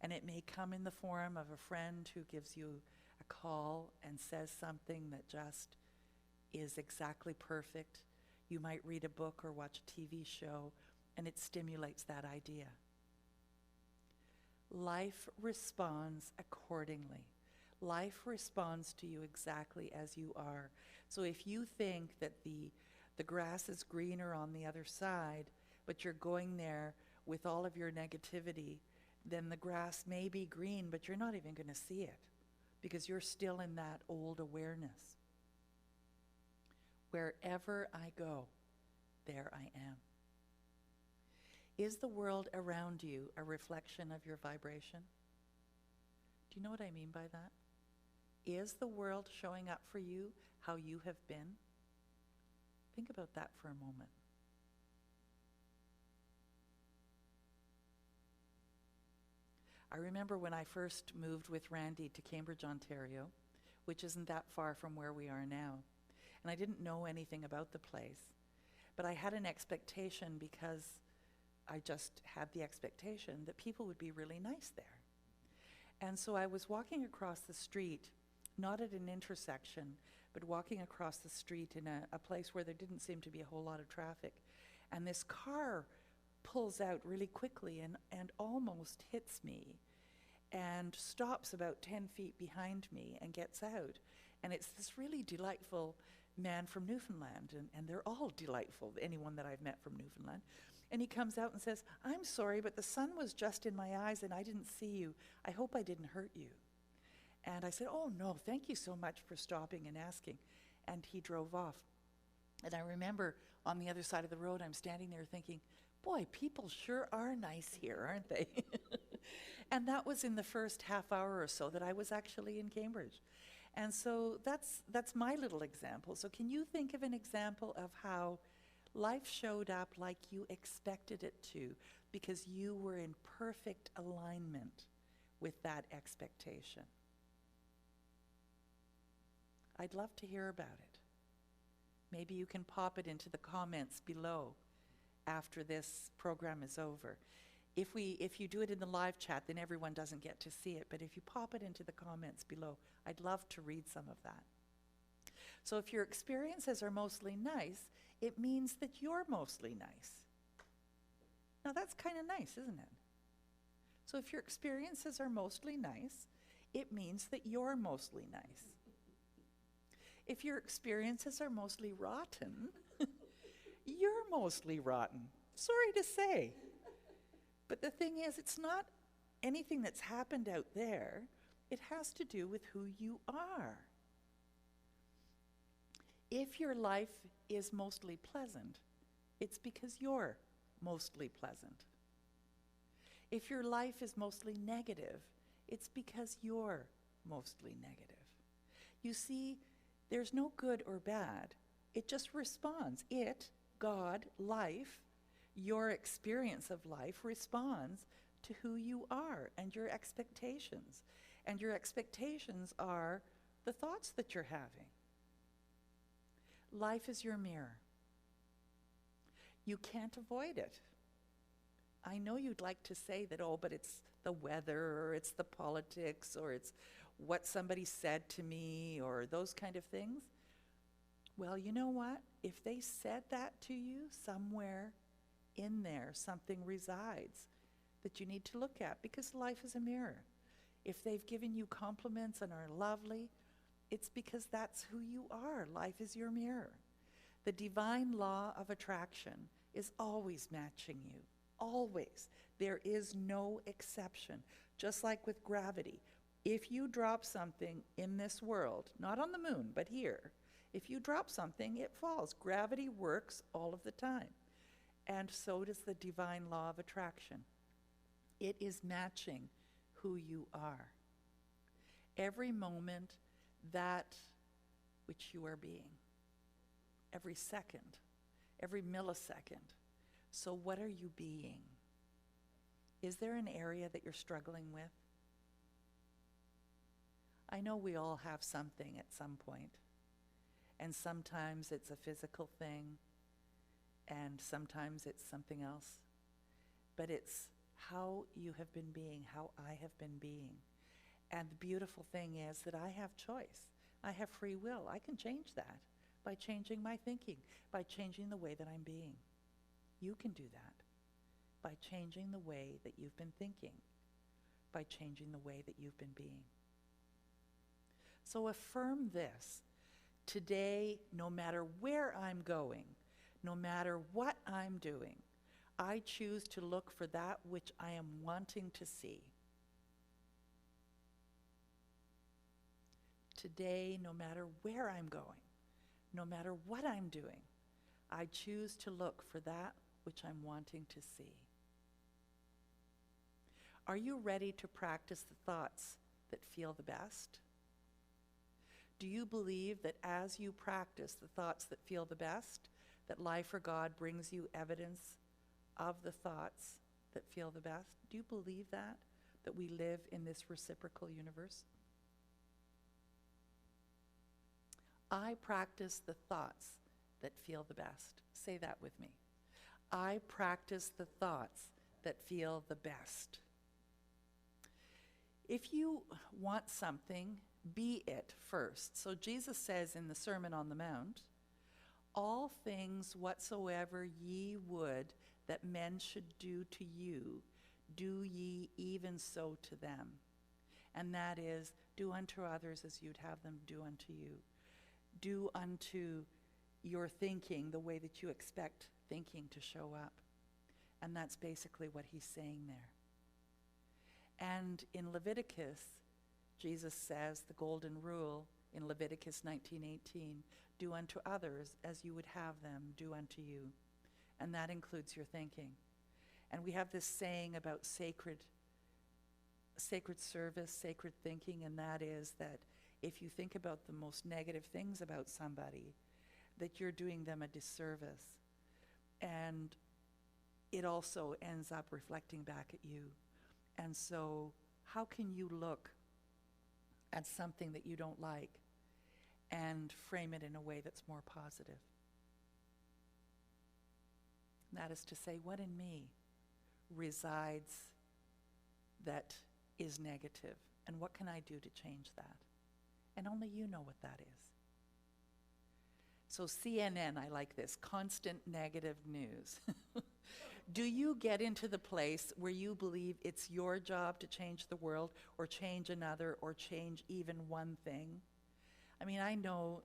And it may come in the form of a friend who gives you a call and says something that just is exactly perfect. You might read a book or watch a TV show, and it stimulates that idea. Life responds accordingly. Life responds to you exactly as you are. So if you think that the grass is greener on the other side, but you're going there with all of your negativity, then the grass may be green, but you're not even going to see it because you're still in that old awareness. Wherever I go, there I am. Is the world around you a reflection of your vibration? Do you know what I mean by that? Is the world showing up for you how you have been? Think about that for a moment. I remember when I first moved with Randy to Cambridge, Ontario, which isn't that far from where we are now. And I didn't know anything about the place, but I had an expectation because I just had the expectation that people would be really nice there. And so I was walking across the street not at an intersection, but walking across the street in a place where there didn't seem to be a whole lot of traffic. And this car pulls out really quickly and almost hits me and stops about 10 feet behind me and gets out. And it's this really delightful man from Newfoundland, and they're all delightful, anyone that I've met from Newfoundland. And he comes out and says, "I'm sorry, but the sun was just in my eyes and I didn't see you. I hope I didn't hurt you." And I said, "Oh no, thank you so much for stopping and asking." And he drove off. And I remember on the other side of the road, I'm standing there thinking, boy, people sure are nice here, aren't they? And that was in the first half hour or so that I was actually in Cambridge. And so that's my little example. So can you think of an example of how life showed up like you expected it to because you were in perfect alignment with that expectation? I'd love to hear about it. Maybe you can pop it into the comments below after this program is over. If you do it in the live chat, then everyone doesn't get to see it. But if you pop it into the comments below, I'd love to read some of that. So if your experiences are mostly nice, it means that you're mostly nice. Now that's kind of nice, isn't it? So if your experiences are mostly nice, it means that you're mostly nice. If your experiences are mostly rotten, you're mostly rotten. Sorry to say. But the thing is, it's not anything that's happened out there. It has to do with who you are. If your life is mostly pleasant, it's because you're mostly pleasant. If your life is mostly negative, it's because you're mostly negative. You see, there's no good or bad. It just responds. It, God, life, your experience of life responds to who you are and your expectations. And your expectations are the thoughts that you're having. Life is your mirror. You can't avoid it. I know you'd like to say that, oh, but it's the weather, or it's the politics, or it's what somebody said to me, or those kind of things. Well, you know what? If they said that to you, somewhere in there something resides that you need to look at, because life is a mirror. If they've given you compliments and are lovely, it's because that's who you are. Life is your mirror. The divine law of attraction is always matching you. Always. There is no exception. Just like with gravity. If you drop something in this world, not on the moon, but here, if you drop something, it falls. Gravity works all of the time. And so does the divine law of attraction. It is matching who you are. Every moment, that which you are being. Every second, every millisecond. So what are you being? Is there an area that you're struggling with? I know we all have something at some point. And sometimes it's a physical thing, and sometimes it's something else. But it's how you have been being, how I have been being. And the beautiful thing is that I have choice. I have free will. I can change that by changing my thinking, by changing the way that I'm being. You can do that by changing the way that you've been thinking, by changing the way that you've been being. So affirm this. Today, no matter where I'm going, no matter what I'm doing, I choose to look for that which I am wanting to see. Today, no matter where I'm going, no matter what I'm doing, I choose to look for that which I'm wanting to see. Are you ready to practice the thoughts that feel the best? Do you believe that as you practice the thoughts that feel the best, that life or God brings you evidence of the thoughts that feel the best? Do you believe that we live in this reciprocal universe? I practice the thoughts that feel the best. Say that with me. I practice the thoughts that feel the best. If you want something, be it first. So Jesus says in the Sermon on the Mount, all things whatsoever ye would that men should do to you, do ye even so to them. And that is, do unto others as you'd have them do unto you. Do unto your thinking the way that you expect thinking to show up. And that's basically what he's saying there. And in Leviticus, Jesus says the golden rule in Leviticus 19:18, do unto others as you would have them do unto you. And that includes your thinking. And we have this saying about sacred service, sacred thinking, and that is that if you think about the most negative things about somebody, that you're doing them a disservice. And it also ends up reflecting back at you. And so how can you look at something that you don't like and frame it in a way that's more positive? That is to say, what in me resides that is negative, and what can I do to change that? And only you know what that is. So CNN, I like this, constant negative news. Do you get into the place where you believe it's your job to change the world or change another or change even one thing? I mean, I know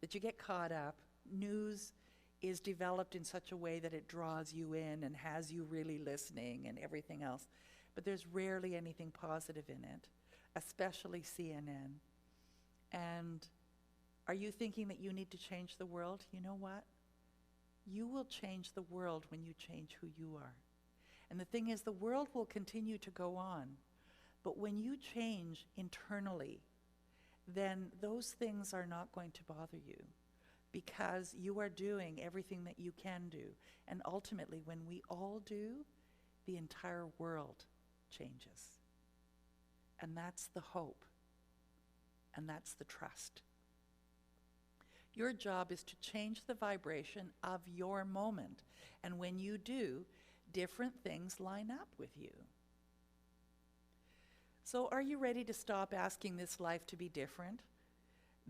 that you get caught up. News is developed in such a way that it draws you in and has you really listening and everything else. But there's rarely anything positive in it, especially CNN. And are you thinking that you need to change the world? You know what? You will change the world when you change who you are. And the thing is, the world will continue to go on. But when you change internally, then those things are not going to bother you because you are doing everything that you can do. And ultimately, when we all do, the entire world changes. And that's the hope. And that's the trust. Your job is to change the vibration of your moment. And when you do, different things line up with you. So are you ready to stop asking this life to be different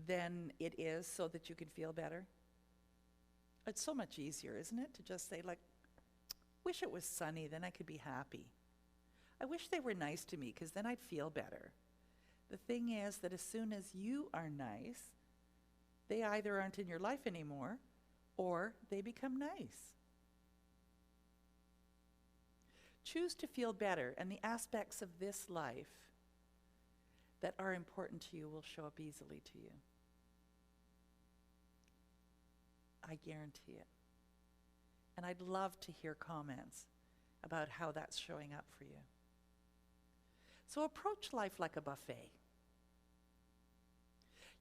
than it is so that you can feel better? It's so much easier, isn't it, to just say, like, wish it was sunny, then I could be happy. I wish they were nice to me, because then I'd feel better. The thing is that as soon as you are nice, they either aren't in your life anymore, or they become nice. Choose to feel better, and the aspects of this life that are important to you will show up easily to you. I guarantee it. And I'd love to hear comments about how that's showing up for you. So approach life like a buffet.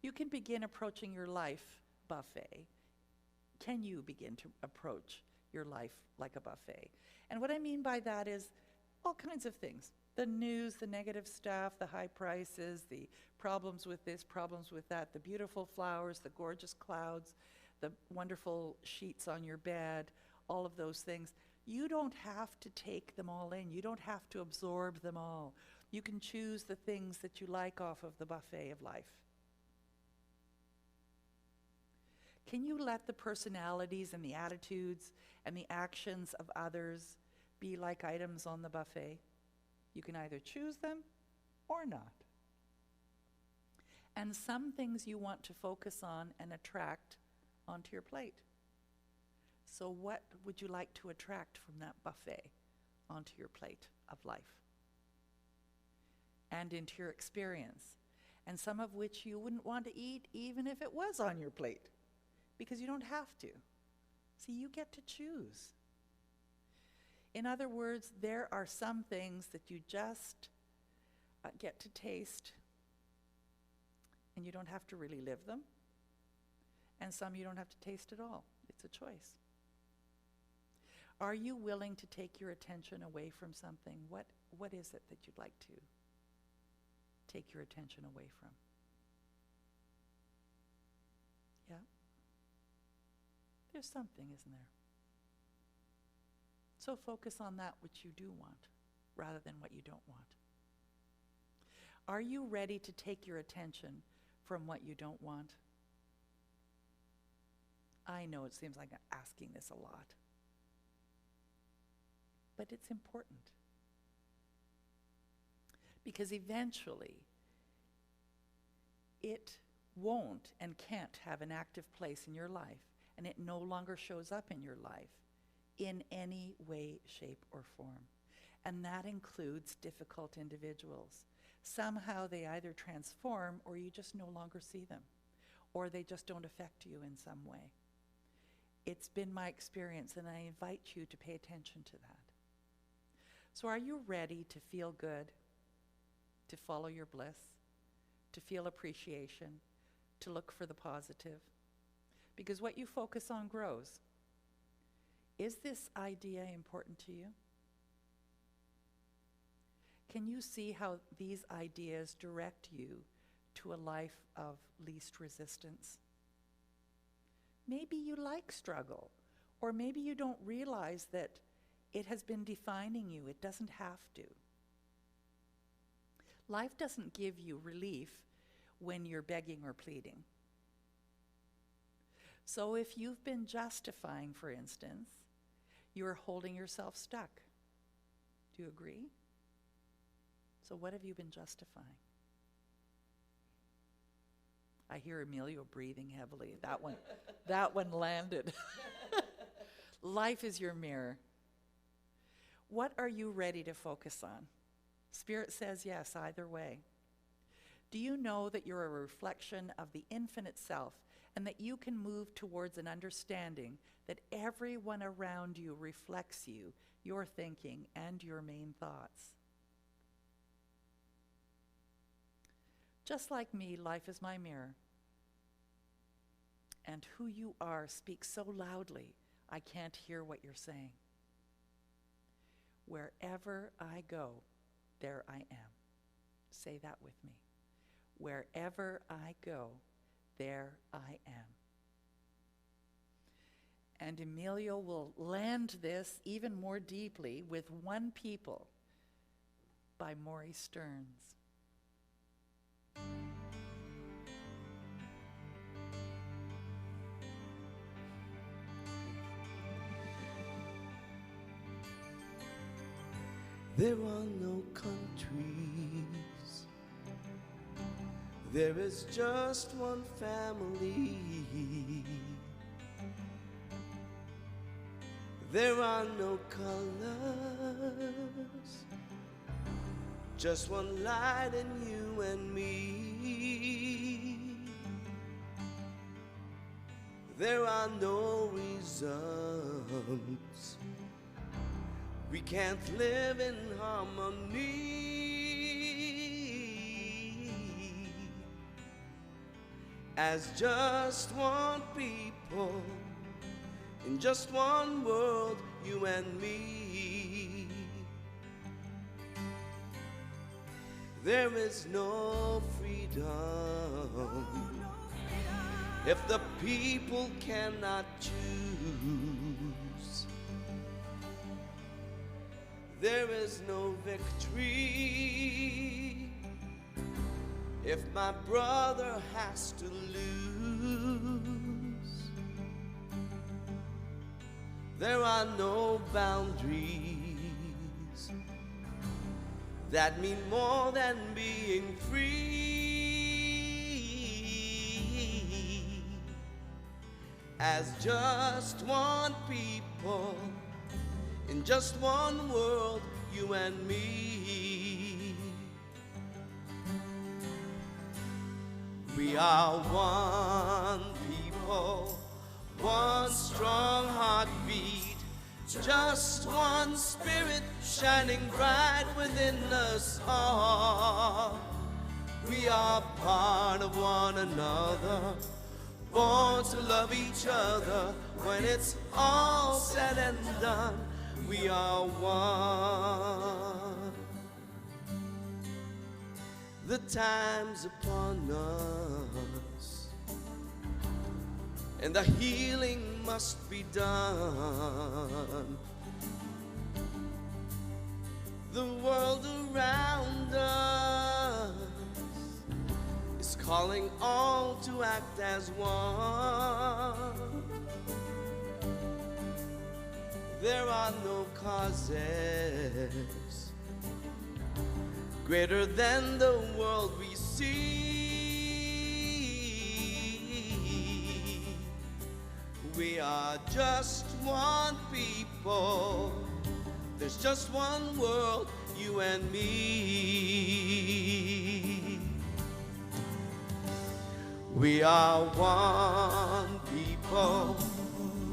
You can begin approaching your life buffet. Can you begin to approach your life like a buffet? And what I mean by that is all kinds of things. The news, the negative stuff, the high prices, the problems with this, problems with that, the beautiful flowers, the gorgeous clouds, the wonderful sheets on your bed, all of those things. You don't have to take them all in. You don't have to absorb them all. You can choose the things that you like off of the buffet of life. Can you let the personalities and the attitudes and the actions of others be like items on the buffet? You can either choose them or not. And some things you want to focus on and attract onto your plate. So what would you like to attract from that buffet onto your plate of life and into your experience? And some of which you wouldn't want to eat even if it was on your plate, because you don't have to. See, you get to choose. In other words, there are some things that you just get to taste, and you don't have to really live them, and some you don't have to taste at all. It's a choice. Are you willing to take your attention away from something? What is it that you'd like to take your attention away from? Yeah? There's something, isn't there? So focus on that which you do want rather than what you don't want. Are you ready to take your attention from what you don't want? I know it seems like I'm asking this a lot, but it's important. Because eventually, it won't and can't have an active place in your life, and it no longer shows up in your life in any way, shape, or form. And that includes difficult individuals. Somehow they either transform or you just no longer see them, or they just don't affect you in some way. It's been my experience, and I invite you to pay attention to that. So are you ready to feel good, to follow your bliss, to feel appreciation, to look for the positive? Because what you focus on grows. Is this idea important to you? Can you see how these ideas direct you to a life of least resistance? Maybe you like struggle, or maybe you don't realize that it has been defining you. It doesn't have to. Life doesn't give you relief when you're begging or pleading. So if you've been justifying, for instance, you're holding yourself stuck. Do you agree? So what have you been justifying? I hear Emilio breathing heavily. That one landed. Life is your mirror. What are you ready to focus on? Spirit says yes, either way. Do you know that you're a reflection of the infinite self, and that you can move towards an understanding that everyone around you reflects you, your thinking, and your main thoughts? Just like me, life is my mirror. And who you are speaks so loudly, I can't hear what you're saying. Wherever I go, there I am. Say that with me. Wherever I go, there I am. And Emilio will land this even more deeply with One People by Maurice Stearns. There are no countries. There is just one family. There are no colors. Just one light in you and me. There are no reasons we can't live in harmony. As just one people in just one world, you and me. There is no freedom if the people cannot choose. There is no victory if my brother has to lose. There are no boundaries that mean more than being free. As just one people in just one world, you and me. We are one people, one strong heartbeat, just one spirit shining bright within us all. We are part of one another, born to love each other. When it's all said and done, we are one. The time's upon us, and the healing must be done. The world around us calling all to act as one. There are no causes greater than the world we see. We are just one people. There's just one world, you and me. We are one people,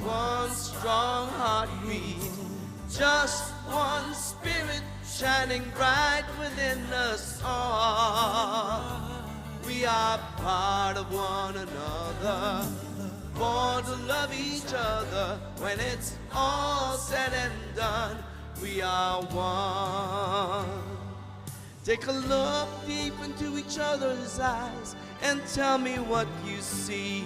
one strong heartbeat, just one spirit shining bright within us all. We are part of one another, born to love each other. When it's all said and done, we are one. Take a look deep into each other's eyes and tell me what you see.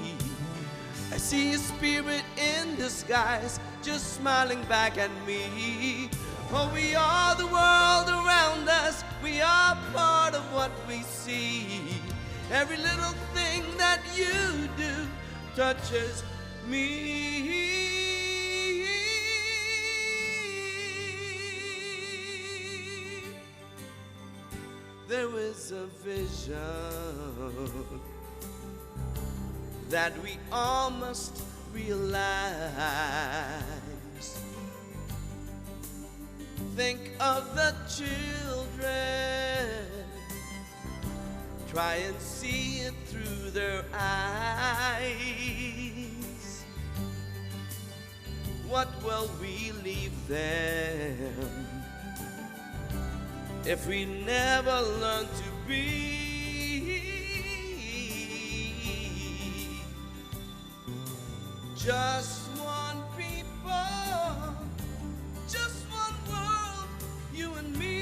I see a spirit in disguise, just smiling back at me. Oh, we are the world around us, we are part of what we see. Every little thing that you do touches me. There is a vision that we all must realize. Think of the children, try and see it through their eyes. What will we leave them if we never learn to be just one people, just one world, you and me?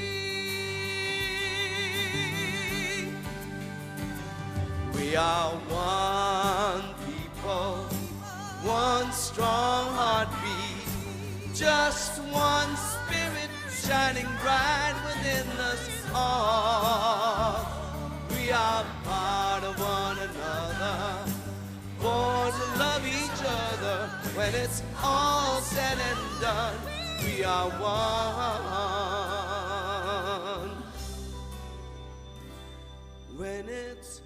We are one people, one strong heartbeat, just one spirit shining bright within us all. We are part of one another, born to love each other. When it's all said and done, we are one. When it's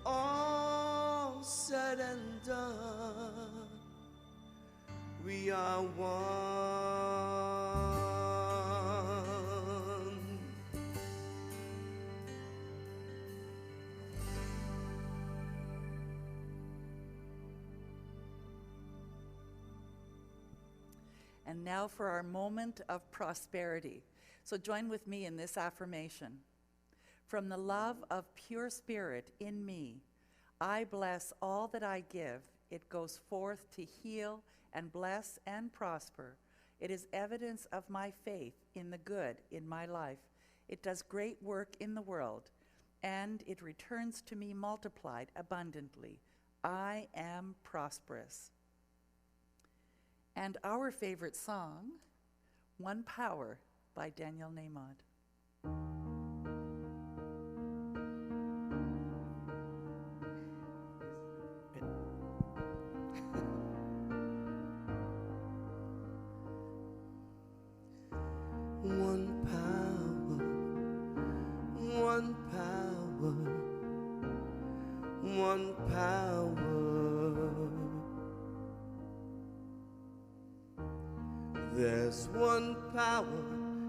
all said and done, we are one. And now for our moment of prosperity. So join with me in this affirmation. From the love of pure spirit in me, I bless all that I give. It goes forth to heal and bless and prosper. It is evidence of my faith in the good in my life. It does great work in the world, and it returns to me multiplied abundantly. I am prosperous. And our favorite song, One Power by Daniel Nahmod. One power, one power, one power. There's one power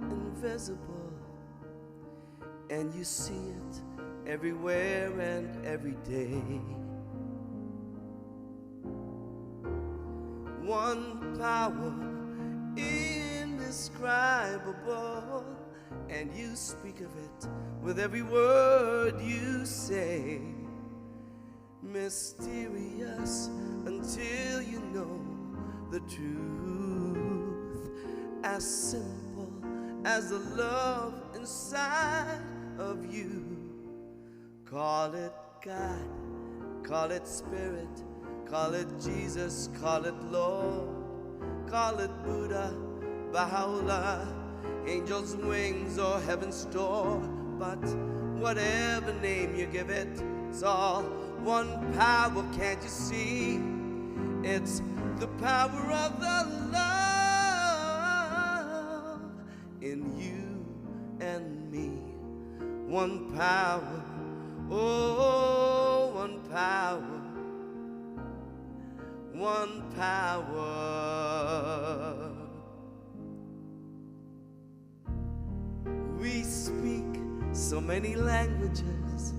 invisible, and you see it everywhere and every day. One power indescribable, and you speak of it with every word you say. Mysterious until you know the truth, as simple as the love inside of you. Call it God, call it Spirit, call it Jesus, call it Lord, call it Buddha, Baha'u'llah, angel's wings or heaven's door. But whatever name you give it, it's all one power, can't you see? It's the power of the love in you and me. One power, oh, one power, one power. We speak so many languages,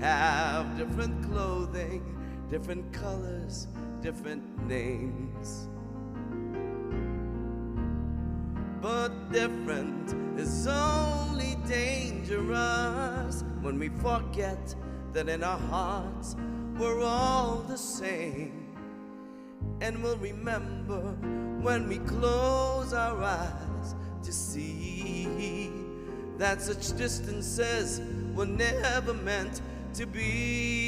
have different clothing, different colors, different names. But different is only dangerous when we forget that in our hearts we're all the same. And we'll remember when we close our eyes to see that such distances were never meant to be.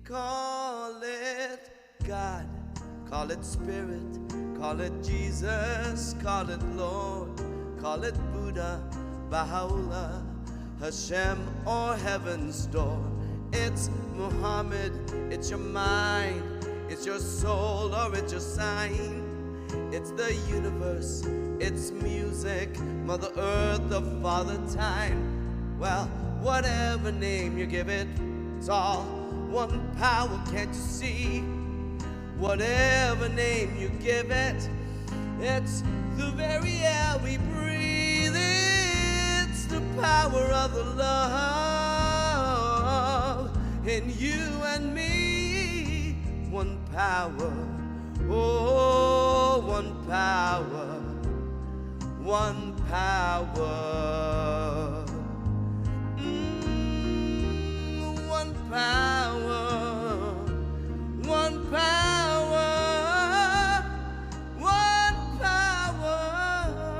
Call it God, call it Spirit, call it Jesus, call it Lord, call it Buddha, Baha'u'llah, Hashem, or Heaven's Door. It's Muhammad, it's your mind, it's your soul, or it's your sign. It's the universe, it's music, Mother Earth, the Father Time. Well, whatever name you give it, it's all one power, can't you see? Whatever name you give it, it's the very air we breathe. It's the power of the love in you and me. One power, oh, one power, one power. One power, one power, one power.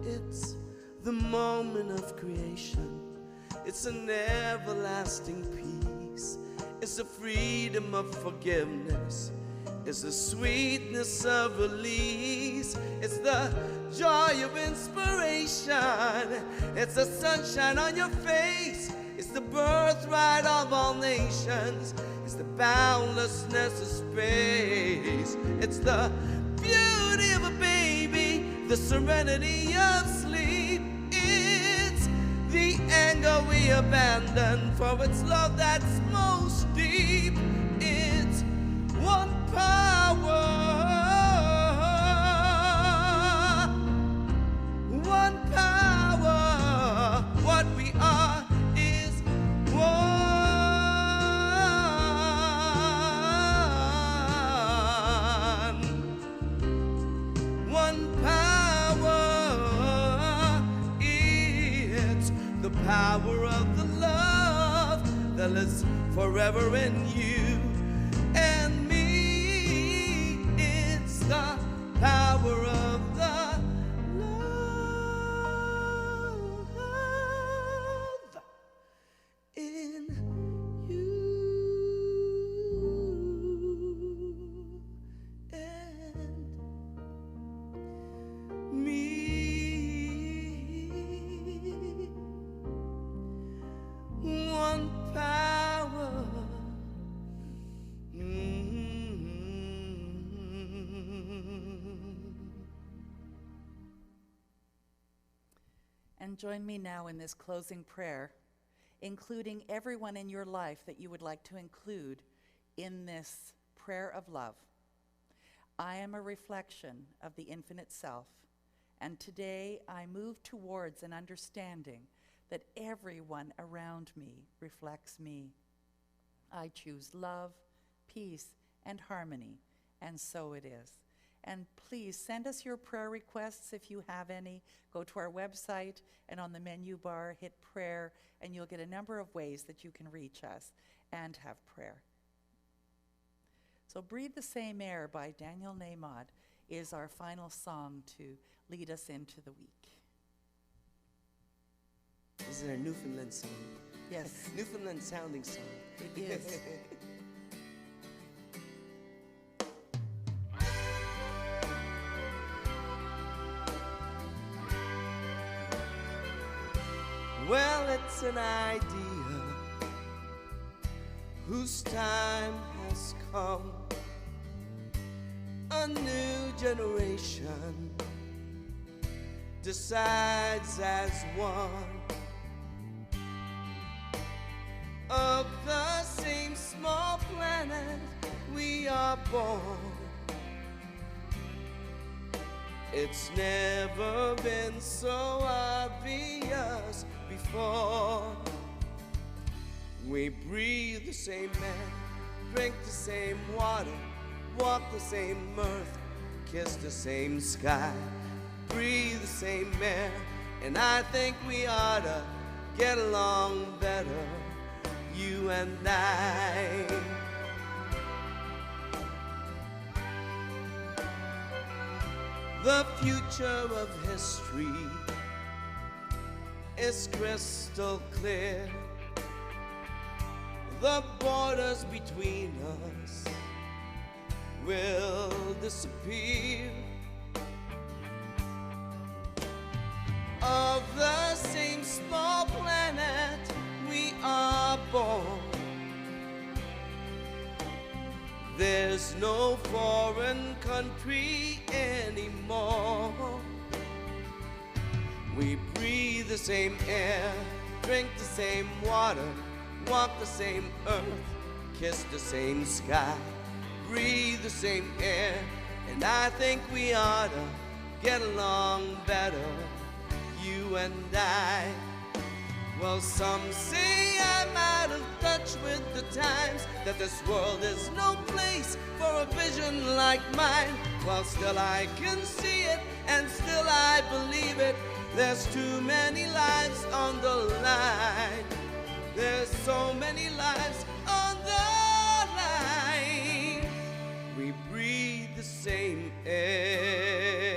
It's the moment of creation. It's an everlasting peace. It's the freedom of forgiveness. It's the sweetness of release. It's the joy of inspiration. It's the sunshine on your face. It's the birthright of all nations. It's the boundlessness of space. It's the beauty of a baby, the serenity of sleep. It's the anger we abandon for its love that's most deep. It's one power, one power. What we are is one. One power. It's the power of the love that lives forever in you and me. It's the power of the love in you and me. One power. And join me now in this closing prayer, including everyone in your life that you would like to include in this prayer of love. I am a reflection of the infinite self, and today I move towards an understanding that everyone around me reflects me. I choose love, peace, and harmony, and so it is. And please send us your prayer requests if you have any. Go to our website, and on the menu bar, hit prayer, and you'll get a number of ways that you can reach us and have prayer. So Breathe the Same Air by Daniel Nahmod is our final song to lead us into the week. This is our Newfoundland song. Yes, Newfoundland sounding song. it is. Well, it's an idea whose time has come. A new generation decides as one of the same small planet we are born. It's never been so obvious before. We breathe the same air, drink the same water, walk the same earth, kiss the same sky, breathe the same air, and I think we ought to get along better, you and I. The future of history is crystal clear. The borders between us will disappear. Of the same small planet we are born. There's no foreign country anymore. We breathe the same air, drink the same water, walk the same earth, kiss the same sky, breathe the same air, and I think we ought to get along better, you and I. Well, some say I'm out of touch with the times, that this world is no place for a vision like mine. Well, still I can see it, and still I believe it. There's too many lives on the line. There's so many lives on the line. We breathe the same air.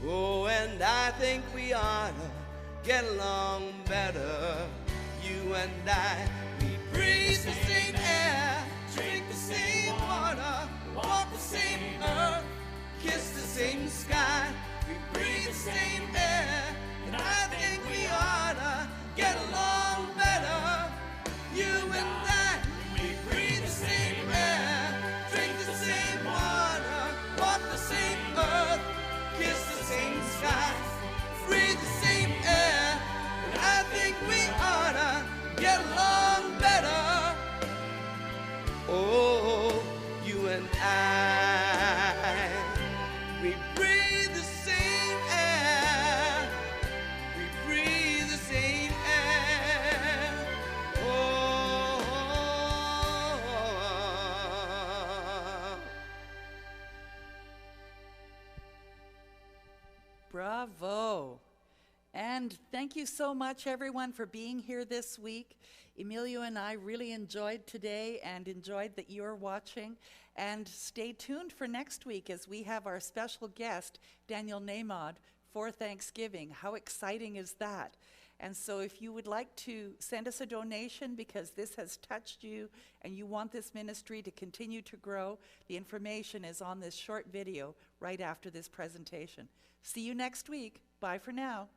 Oh, and I think we ought to get along better, you and I. We breathe the same air, drink the same water, walk the same earth, kiss the same sky. We breathe the same air, and I think we ought to get along better, you and I. We breathe the same air, drink the same water, walk the same earth, kiss the same sky, breathe the same air, and I think we ought to get along better. Oh, you and I, we breathe the same air, we breathe the same air. Oh, Bravo. And thank you so much, everyone, for being here this week. Emilio and I really enjoyed today and enjoyed that you're watching. And stay tuned for next week as we have our special guest, Daniel Nahmod, for Thanksgiving. How exciting is that? And so if you would like to send us a donation because this has touched you and you want this ministry to continue to grow, the information is on this short video right after this presentation. See you next week. Bye for now.